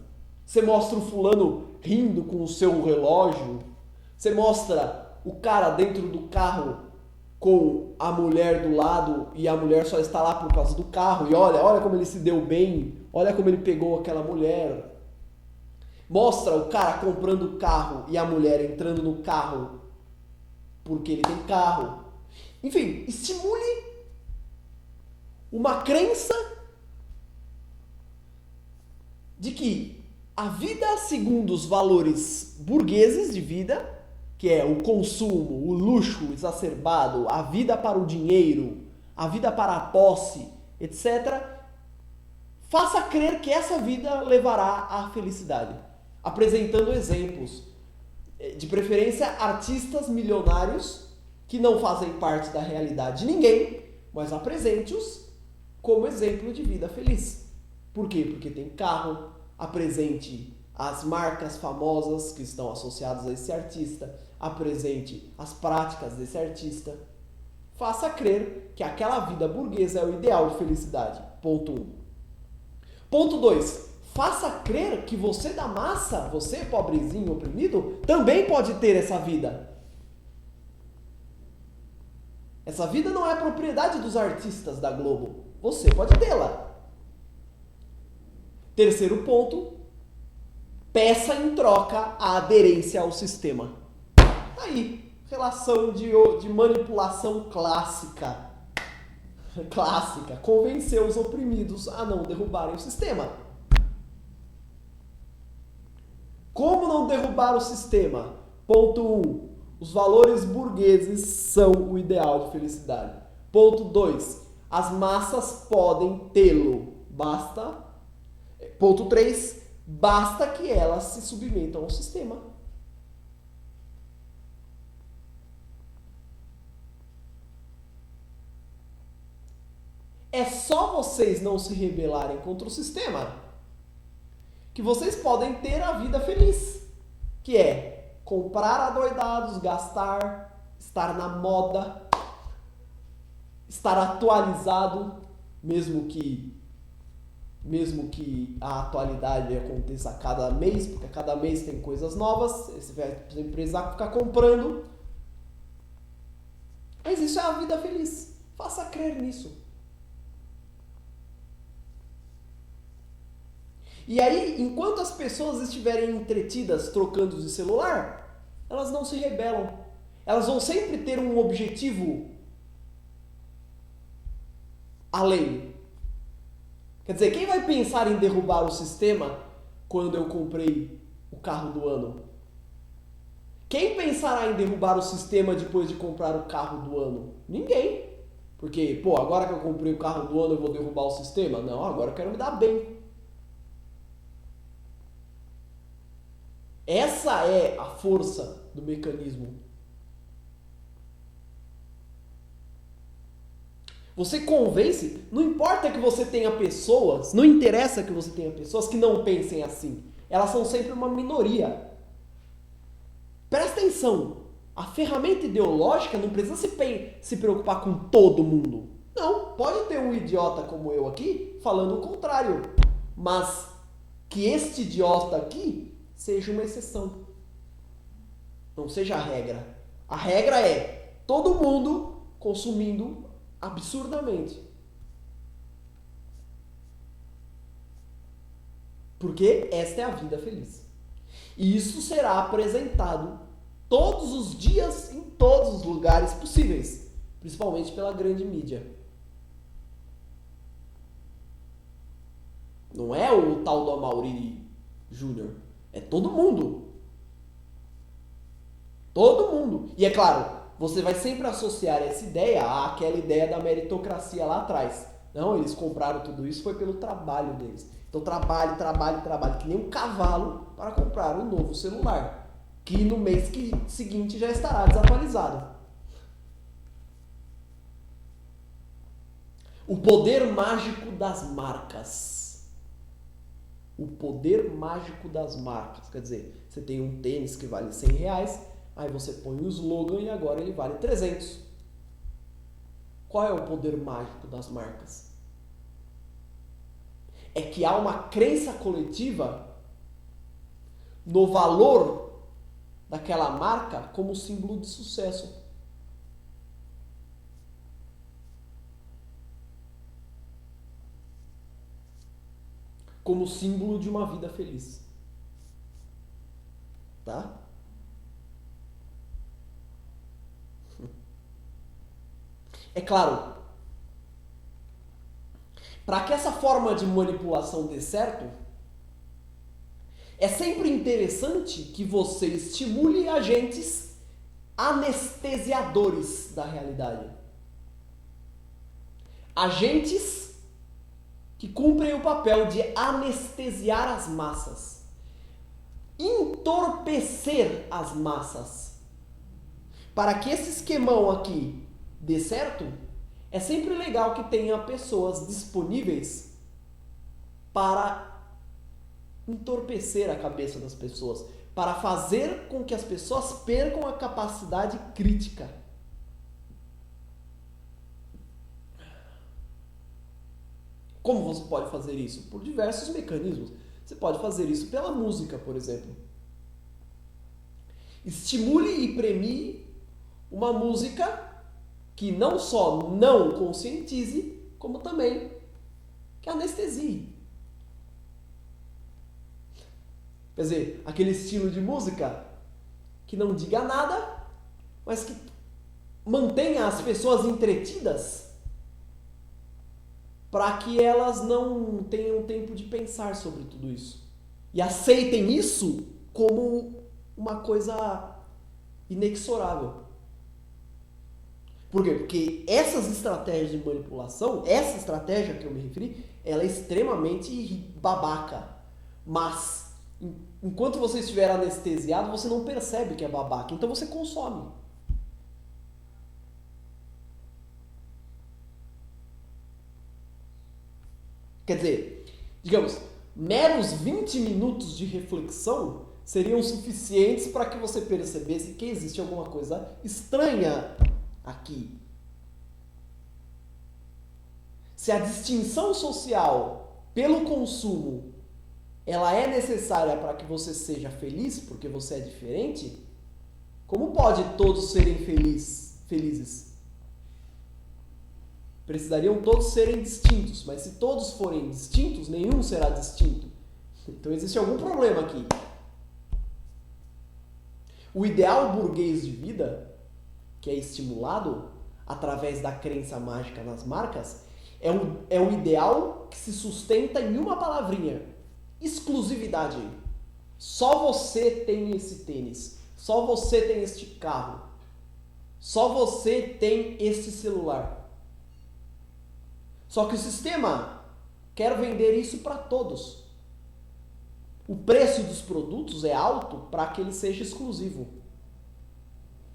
Você mostra o fulano rindo com o seu relógio. Você mostra o cara dentro do carro com a mulher do lado e a mulher só está lá por causa do carro. E olha como ele se deu bem, olha como ele pegou aquela mulher. Mostra o cara comprando o carro e a mulher entrando no carro porque ele tem carro. Enfim, estimule uma crença de que a vida segundo os valores burgueses de vida, que é o consumo, o luxo exacerbado, a vida para o dinheiro, a vida para a posse, etc., faça crer que essa vida levará à felicidade. Apresentando exemplos, de preferência artistas milionários que não fazem parte da realidade de ninguém, mas apresente-os como exemplo de vida feliz. Por quê? Porque tem carro. Apresente as marcas famosas que estão associadas a esse artista. Apresente as práticas desse artista. Faça crer que aquela vida burguesa é o ideal de felicidade. Ponto 1. Ponto 2. Faça crer que você da massa, você pobrezinho, oprimido, também pode ter essa vida. Essa vida não é propriedade dos artistas da Globo. Você pode tê-la. Terceiro ponto, peça em troca a aderência ao sistema. Aí, relação de manipulação clássica. Convencer os oprimidos a não derrubarem o sistema. Como não derrubar o sistema? Ponto 1. Os valores burgueses são o ideal de felicidade. Ponto 2. As massas podem tê-lo. Ponto 3. Basta que elas se submetam ao sistema. É só vocês não se rebelarem contra o sistema que vocês podem ter a vida feliz. Que é comprar adoidados, gastar, estar na moda, estar atualizado, mesmo que a atualidade aconteça a cada mês, porque a cada mês tem coisas novas, você vai precisar ficar comprando. Mas isso é a vida feliz. Faça crer nisso. E aí, enquanto as pessoas estiverem entretidas trocando de celular, elas não se rebelam. Elas vão sempre ter um objetivo além. Quer dizer, quem vai pensar em derrubar o sistema quando eu comprei o carro do ano? Quem pensará em derrubar o sistema depois de comprar o carro do ano? Ninguém. Porque, agora que eu comprei o carro do ano eu vou derrubar o sistema? Não, agora eu quero me dar bem. Essa é a força do mecanismo. Você convence, não importa que você tenha pessoas, não interessa que você tenha pessoas que não pensem assim. Elas são sempre uma minoria. Presta atenção, a ferramenta ideológica não precisa se preocupar com todo mundo. Não, pode ter um idiota como eu aqui falando o contrário. Mas que este idiota aqui seja uma exceção. Não seja a regra. A regra é todo mundo consumindo absurdamente. Porque esta é a vida feliz. E isso será apresentado todos os dias, em todos os lugares possíveis. Principalmente pela grande mídia. Não é o tal do Amaury Júnior. É todo mundo. Todo mundo. E é claro, você vai sempre associar essa ideia àquela ideia da meritocracia lá atrás. Não, eles compraram tudo isso, foi pelo trabalho deles. Então trabalhe, que nem um cavalo para comprar um novo celular. Que no mês seguinte já estará desatualizado. O poder mágico das marcas. O poder mágico das marcas. Quer dizer, você tem um tênis que vale R$100, aí você põe o slogan e agora ele vale 300. Qual é o poder mágico das marcas? É que há uma crença coletiva no valor daquela marca como símbolo de sucesso. Como símbolo de uma vida feliz. Tá? É claro, para que essa forma de manipulação dê certo, é sempre interessante que você estimule agentes anestesiadores da realidade. Agentes que cumprem o papel de anestesiar as massas, entorpecer as massas. Para que esse esquemão aqui dê certo, é sempre legal que tenha pessoas disponíveis para entorpecer a cabeça das pessoas, para fazer com que as pessoas percam a capacidade crítica. Como você pode fazer isso? Por diversos mecanismos. Você pode fazer isso pela música, por exemplo. Estimule e premie uma música que não só não conscientize, como também que anestesie. Quer dizer, aquele estilo de música que não diga nada, mas que mantenha as pessoas entretidas para que elas não tenham tempo de pensar sobre tudo isso. E aceitem isso como uma coisa inexorável. Por quê? Porque essas estratégias de manipulação, essa estratégia que eu me referi, ela é extremamente babaca. Mas, enquanto você estiver anestesiado, você não percebe que é babaca. Então você consome. Quer dizer, digamos, meros 20 minutos de reflexão seriam suficientes para que você percebesse que existe alguma coisa estranha aqui. Se a distinção social pelo consumo ela é necessária para que você seja feliz, porque você é diferente, como pode todos serem felizes? Precisariam todos serem distintos, mas se todos forem distintos, nenhum será distinto. Então existe algum problema aqui. O ideal burguês de vida, que é estimulado através da crença mágica nas marcas, é um ideal que se sustenta em uma palavrinha: exclusividade. Só você tem esse tênis, só você tem este carro, só você tem este celular. Só que o sistema quer vender isso para todos. O preço dos produtos é alto para que ele seja exclusivo.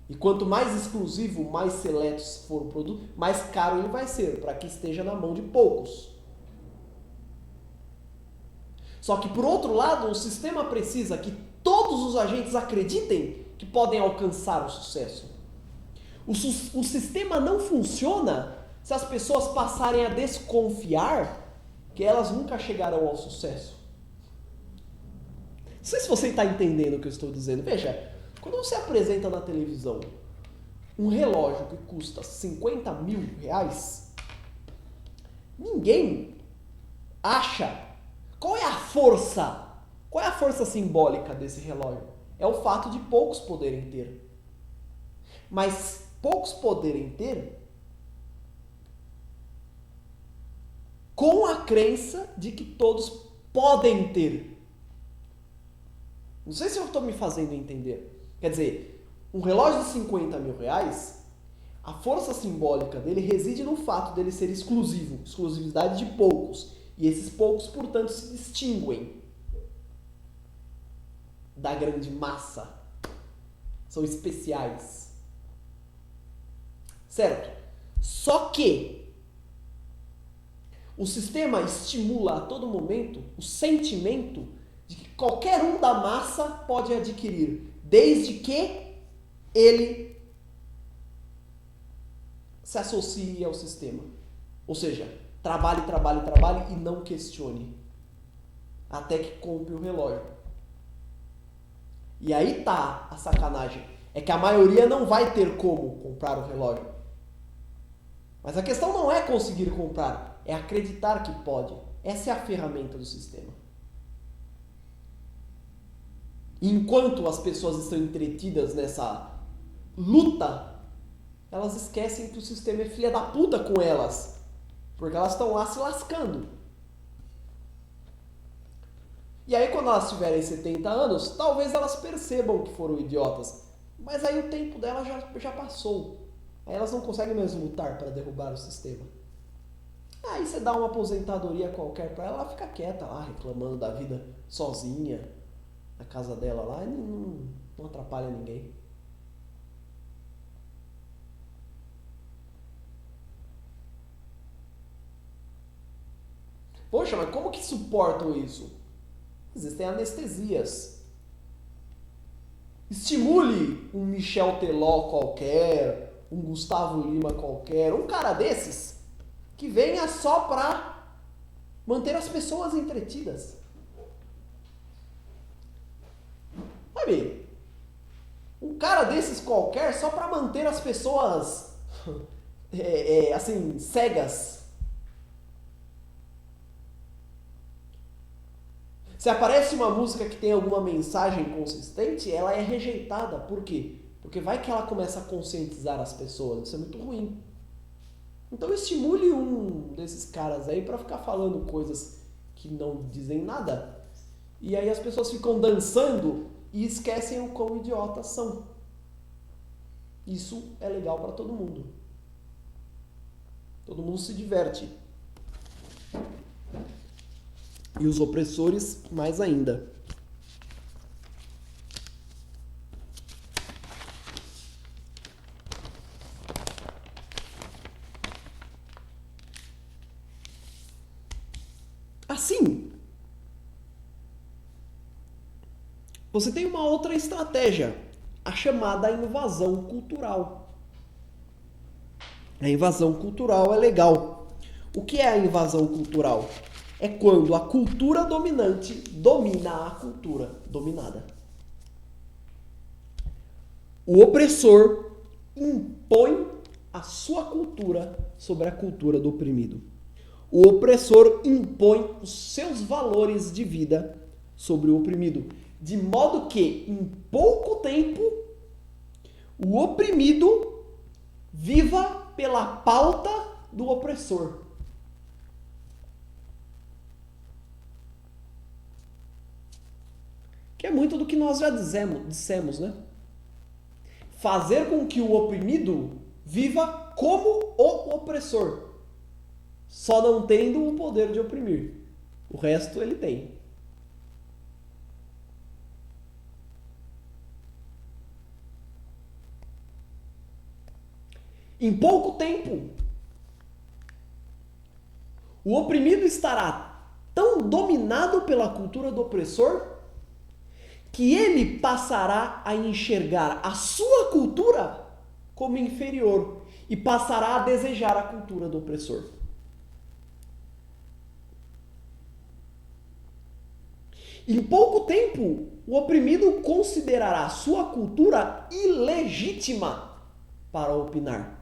E quanto mais exclusivo, mais seleto for o produto, mais caro ele vai ser, para que esteja na mão de poucos. Só que, por outro lado, o sistema precisa que todos os agentes acreditem que podem alcançar o sucesso. O sistema não funciona se as pessoas passarem a desconfiar que elas nunca chegarão ao sucesso. Não sei se você está entendendo o que eu estou dizendo. Veja, quando você apresenta na televisão um relógio que custa R$50 mil, ninguém acha. Qual é a força? Qual é a força simbólica desse relógio? É o fato de poucos poderem ter. Mas poucos poderem ter com a crença de que todos podem ter. Não sei se eu estou me fazendo entender. Quer dizer, um relógio de R$50 mil, a força simbólica dele reside no fato dele ser exclusivo, exclusividade de poucos. E esses poucos, portanto, se distinguem da grande massa. São especiais. Certo? Só que O sistema estimula a todo momento o sentimento de que qualquer um da massa pode adquirir, desde que ele se associe ao sistema. Ou seja, trabalhe, trabalhe, trabalhe e não questione. Até que compre o relógio. E aí tá a sacanagem. É que a maioria não vai ter como comprar o relógio. Mas a questão não é conseguir comprar, é acreditar que pode. Essa é a ferramenta do sistema. E enquanto as pessoas estão entretidas nessa luta, elas esquecem que o sistema é filha da puta com elas. Porque elas estão lá se lascando. E aí quando elas tiverem 70 anos, talvez elas percebam que foram idiotas. Mas aí o tempo delas já passou. Aí elas não conseguem mais lutar para derrubar o sistema. Aí você dá uma aposentadoria qualquer para ela, ela fica quieta lá, reclamando da vida sozinha, na casa dela lá, e não atrapalha ninguém. Poxa, mas como que suportam isso? Existem anestesias. Estimule um Michel Teló qualquer, um Gustavo Lima qualquer, um cara desses, que venha só para manter as pessoas entretidas. Sabe? Um cara desses qualquer só para manter as pessoas assim, cegas. Se aparece uma música que tem alguma mensagem consistente, ela é rejeitada. Por quê? Porque vai que ela começa a conscientizar as pessoas. Isso é muito ruim. Então estimule um desses caras aí para ficar falando coisas que não dizem nada. E aí as pessoas ficam dançando e esquecem o quão idiotas são. Isso é legal para todo mundo. Todo mundo se diverte. E os opressores, mais ainda. Assim, você tem uma outra estratégia, a chamada invasão cultural. A invasão cultural é legal. O que é a invasão cultural? É quando a cultura dominante domina a cultura dominada. O opressor impõe a sua cultura sobre a cultura do oprimido. O opressor impõe os seus valores de vida sobre o oprimido, de modo que, em pouco tempo, o oprimido viva pela pauta do opressor. Que é muito do que nós já dissemos, né? Fazer com que o oprimido viva como o opressor, só não tendo o poder de oprimir. O resto ele tem. Em pouco tempo, o oprimido estará tão dominado pela cultura do opressor que ele passará a enxergar a sua cultura como inferior e passará a desejar a cultura do opressor. Em pouco tempo, o oprimido considerará a sua cultura ilegítima para opinar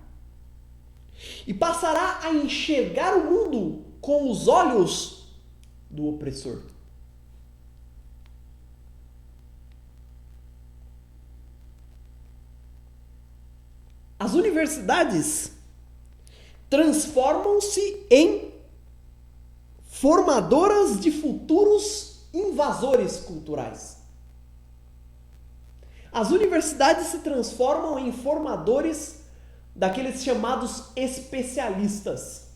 e passará a enxergar o mundo com os olhos do opressor. As universidades transformam-se em formadoras de futuros invasores culturais. As universidades se transformam em formadores daqueles chamados especialistas.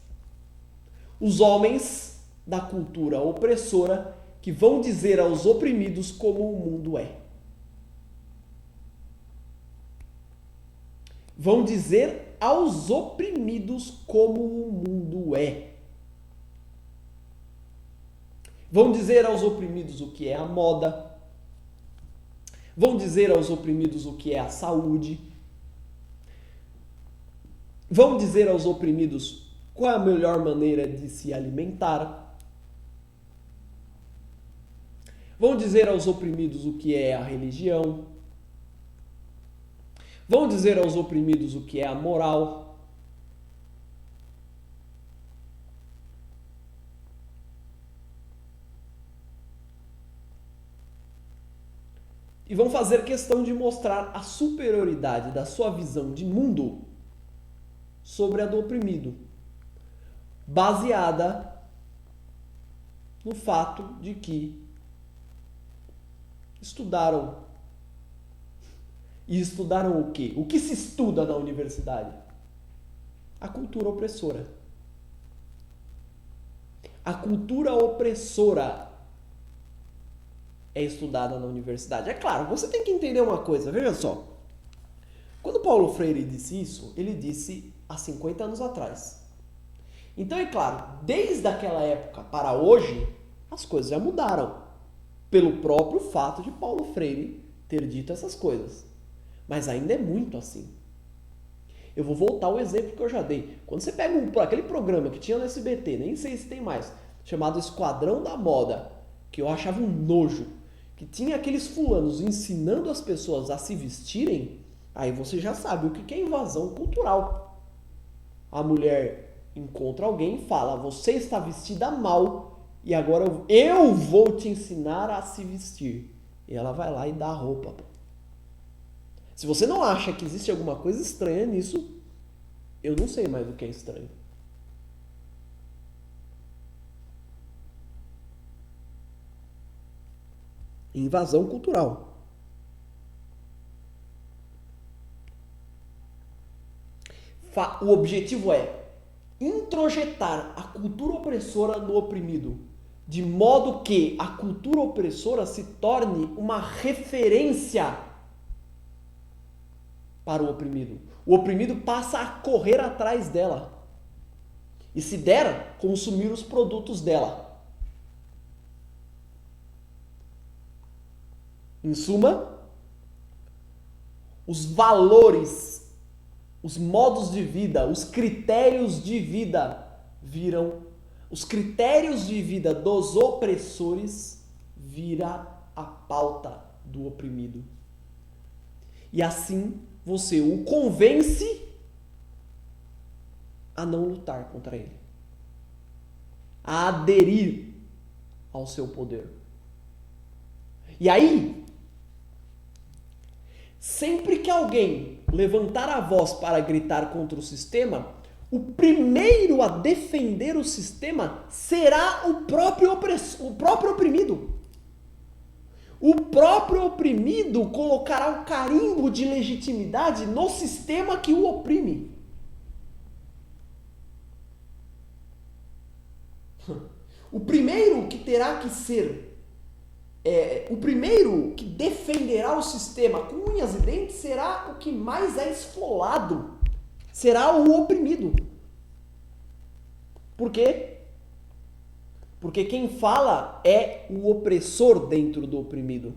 Os homens da cultura opressora que vão dizer aos oprimidos como o mundo é. Vão dizer aos oprimidos como o mundo é. Vão dizer aos oprimidos o que é a moda. Vão dizer aos oprimidos o que é a saúde. Vão dizer aos oprimidos qual é a melhor maneira de se alimentar. Vão dizer aos oprimidos o que é a religião. Vão dizer aos oprimidos o que é a moral. E vão fazer questão de mostrar a superioridade da sua visão de mundo sobre a do oprimido, baseada no fato de que estudaram. E estudaram o quê? O que se estuda na universidade? A cultura opressora. A cultura opressora é estudada na universidade. É claro, você tem que entender uma coisa, veja só. Quando Paulo Freire disse isso, ele disse há 50 anos atrás. Então, é claro, desde aquela época para hoje, as coisas já mudaram. Pelo próprio fato de Paulo Freire ter dito essas coisas. Mas ainda é muito assim. Eu vou voltar ao exemplo que eu já dei. Quando você pega aquele programa que tinha no SBT, nem sei se tem mais, chamado Esquadrão da Moda, que eu achava um nojo, que tinha aqueles fulanos ensinando as pessoas a se vestirem, aí você já sabe o que é invasão cultural. A mulher encontra alguém e fala: você está vestida mal e agora eu vou te ensinar a se vestir. E ela vai lá e dá a roupa. Se você não acha que existe alguma coisa estranha nisso, eu não sei mais o que é estranho. Invasão cultural. O objetivo é introjetar a cultura opressora no oprimido, de modo que a cultura opressora se torne uma referência para o oprimido. O oprimido passa a correr atrás dela e, se der, consumir os produtos dela. Em suma, os valores, os modos de vida, os critérios de vida os critérios de vida dos opressores vira a pauta do oprimido. E assim você o convence a não lutar contra ele, a aderir ao seu poder. E aí, sempre que alguém levantar a voz para gritar contra o sistema, o primeiro a defender o sistema será o próprio oprimido. O próprio oprimido colocará o carimbo de legitimidade no sistema que o oprime. O primeiro que terá que ser o primeiro que defenderá o sistema com unhas e dentes será o que mais é esfolado. Será o oprimido. Por quê? Porque quem fala é o opressor dentro do oprimido.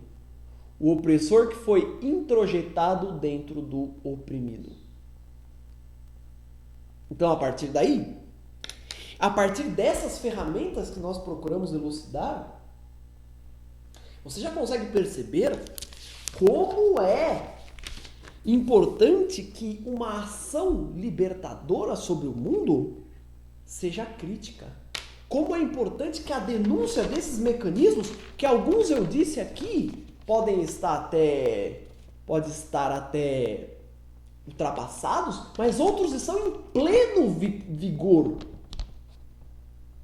O opressor que foi introjetado dentro do oprimido. Então, a partir daí, a partir dessas ferramentas que nós procuramos elucidar, você já consegue perceber como é importante que uma ação libertadora sobre o mundo seja crítica. Como é importante que a denúncia desses mecanismos, que alguns eu disse aqui, podem estar até ultrapassados, mas outros estão em pleno vigor.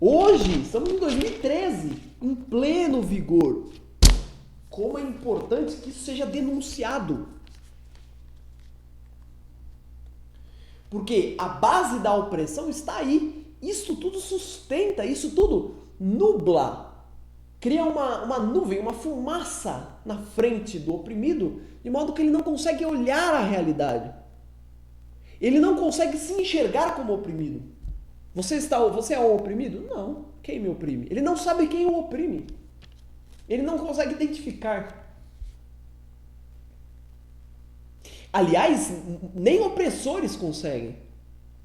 Hoje, estamos em 2013, em pleno vigor. Como é importante que isso seja denunciado. Porque a base da opressão está aí. Isso tudo sustenta, isso tudo nubla. Cria uma nuvem, uma fumaça na frente do oprimido, de modo que ele não consegue olhar a realidade. Ele não consegue se enxergar como oprimido. Você é um oprimido? Não. Quem me oprime? Ele não sabe quem o oprime. Ele não consegue identificar. Aliás, nem opressores conseguem.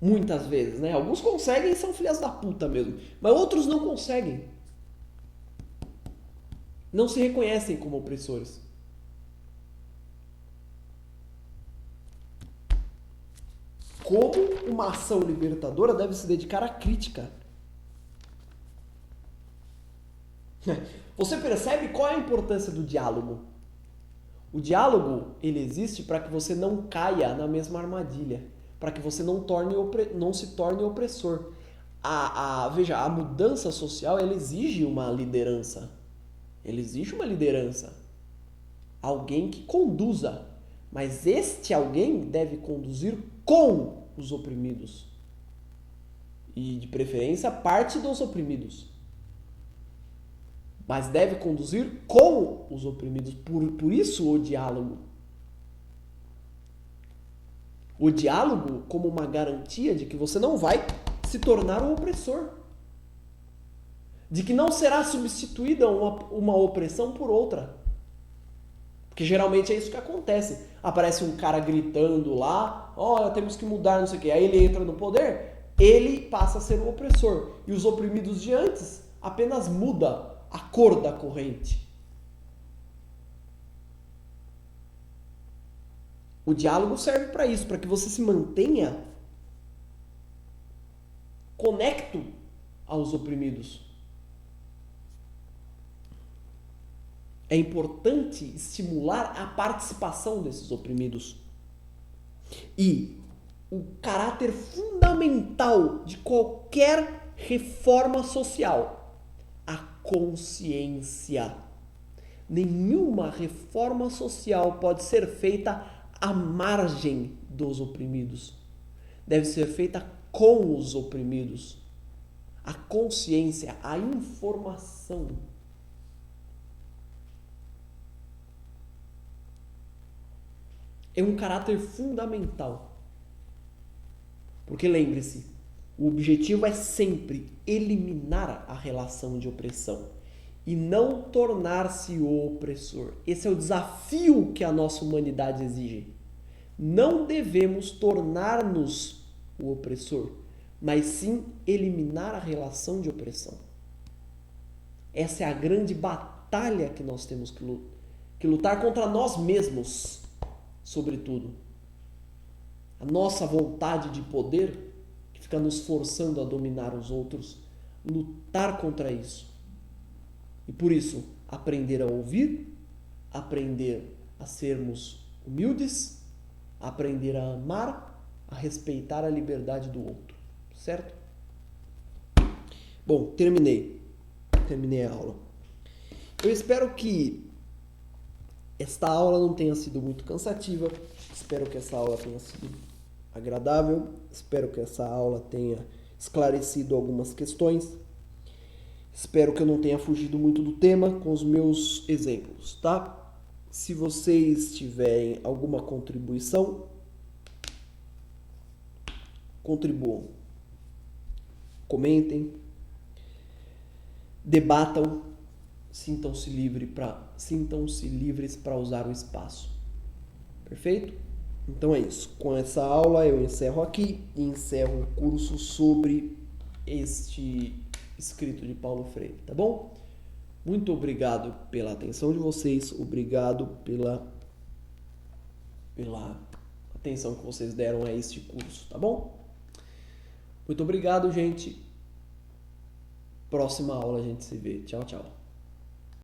Muitas vezes, né? Alguns conseguem e são filhas da puta mesmo. Mas outros não conseguem. Não se reconhecem como opressores. Como uma ação libertadora deve se dedicar à crítica. Você percebe qual é a importância do diálogo? O diálogo, ele existe para que você não caia na mesma armadilha, para que você não se torne opressor. Veja, a mudança social, ela exige uma liderança. Ela exige uma liderança. Alguém que conduza. Mas este alguém deve conduzir com os oprimidos. E, de preferência, parte dos oprimidos. Mas deve conduzir com os oprimidos. Por isso o diálogo. O diálogo como uma garantia de que você não vai se tornar um opressor. De que não será substituída uma opressão por outra. Porque geralmente é isso que acontece. Aparece um cara gritando lá, olha, temos que mudar, não sei o quê. Aí ele entra no poder, ele passa a ser um opressor. E os oprimidos de antes apenas muda a cor da corrente. O diálogo serve para isso, para que você se mantenha conecto aos oprimidos. É importante estimular a participação desses oprimidos. E o caráter fundamental de qualquer reforma social, a consciência. Nenhuma reforma social pode ser feita à margem dos oprimidos. Deve ser feita com os oprimidos. A consciência, a informação. É um caráter fundamental. Porque lembre-se, o objetivo é sempre eliminar a relação de opressão e não tornar-se o opressor. Esse é o desafio que a nossa humanidade exige. Não devemos tornar-nos o opressor, mas sim eliminar a relação de opressão. Essa é a grande batalha que nós temos que lutar contra nós mesmos, sobretudo. A nossa vontade de poder, que fica nos forçando a dominar os outros, lutar contra isso. E por isso, aprender a ouvir, aprender a sermos humildes, aprender a amar, a respeitar a liberdade do outro. Certo? Bom, terminei a aula. Eu espero que esta aula não tenha sido muito cansativa. Espero que essa aula tenha sido agradável. Espero que essa aula tenha esclarecido algumas questões. Espero que eu não tenha fugido muito do tema com os meus exemplos, tá? Se vocês tiverem alguma contribuição, contribuam. Comentem. Debatam. Sintam-se livres para usar o espaço. Perfeito? Então é isso. Com essa aula eu encerro aqui e encerro o curso sobre este escrito de Paulo Freire, tá bom? Muito obrigado pela atenção de vocês, obrigado pela atenção que vocês deram a este curso, tá bom? Muito obrigado, gente. Próxima aula a gente se vê. Tchau, tchau.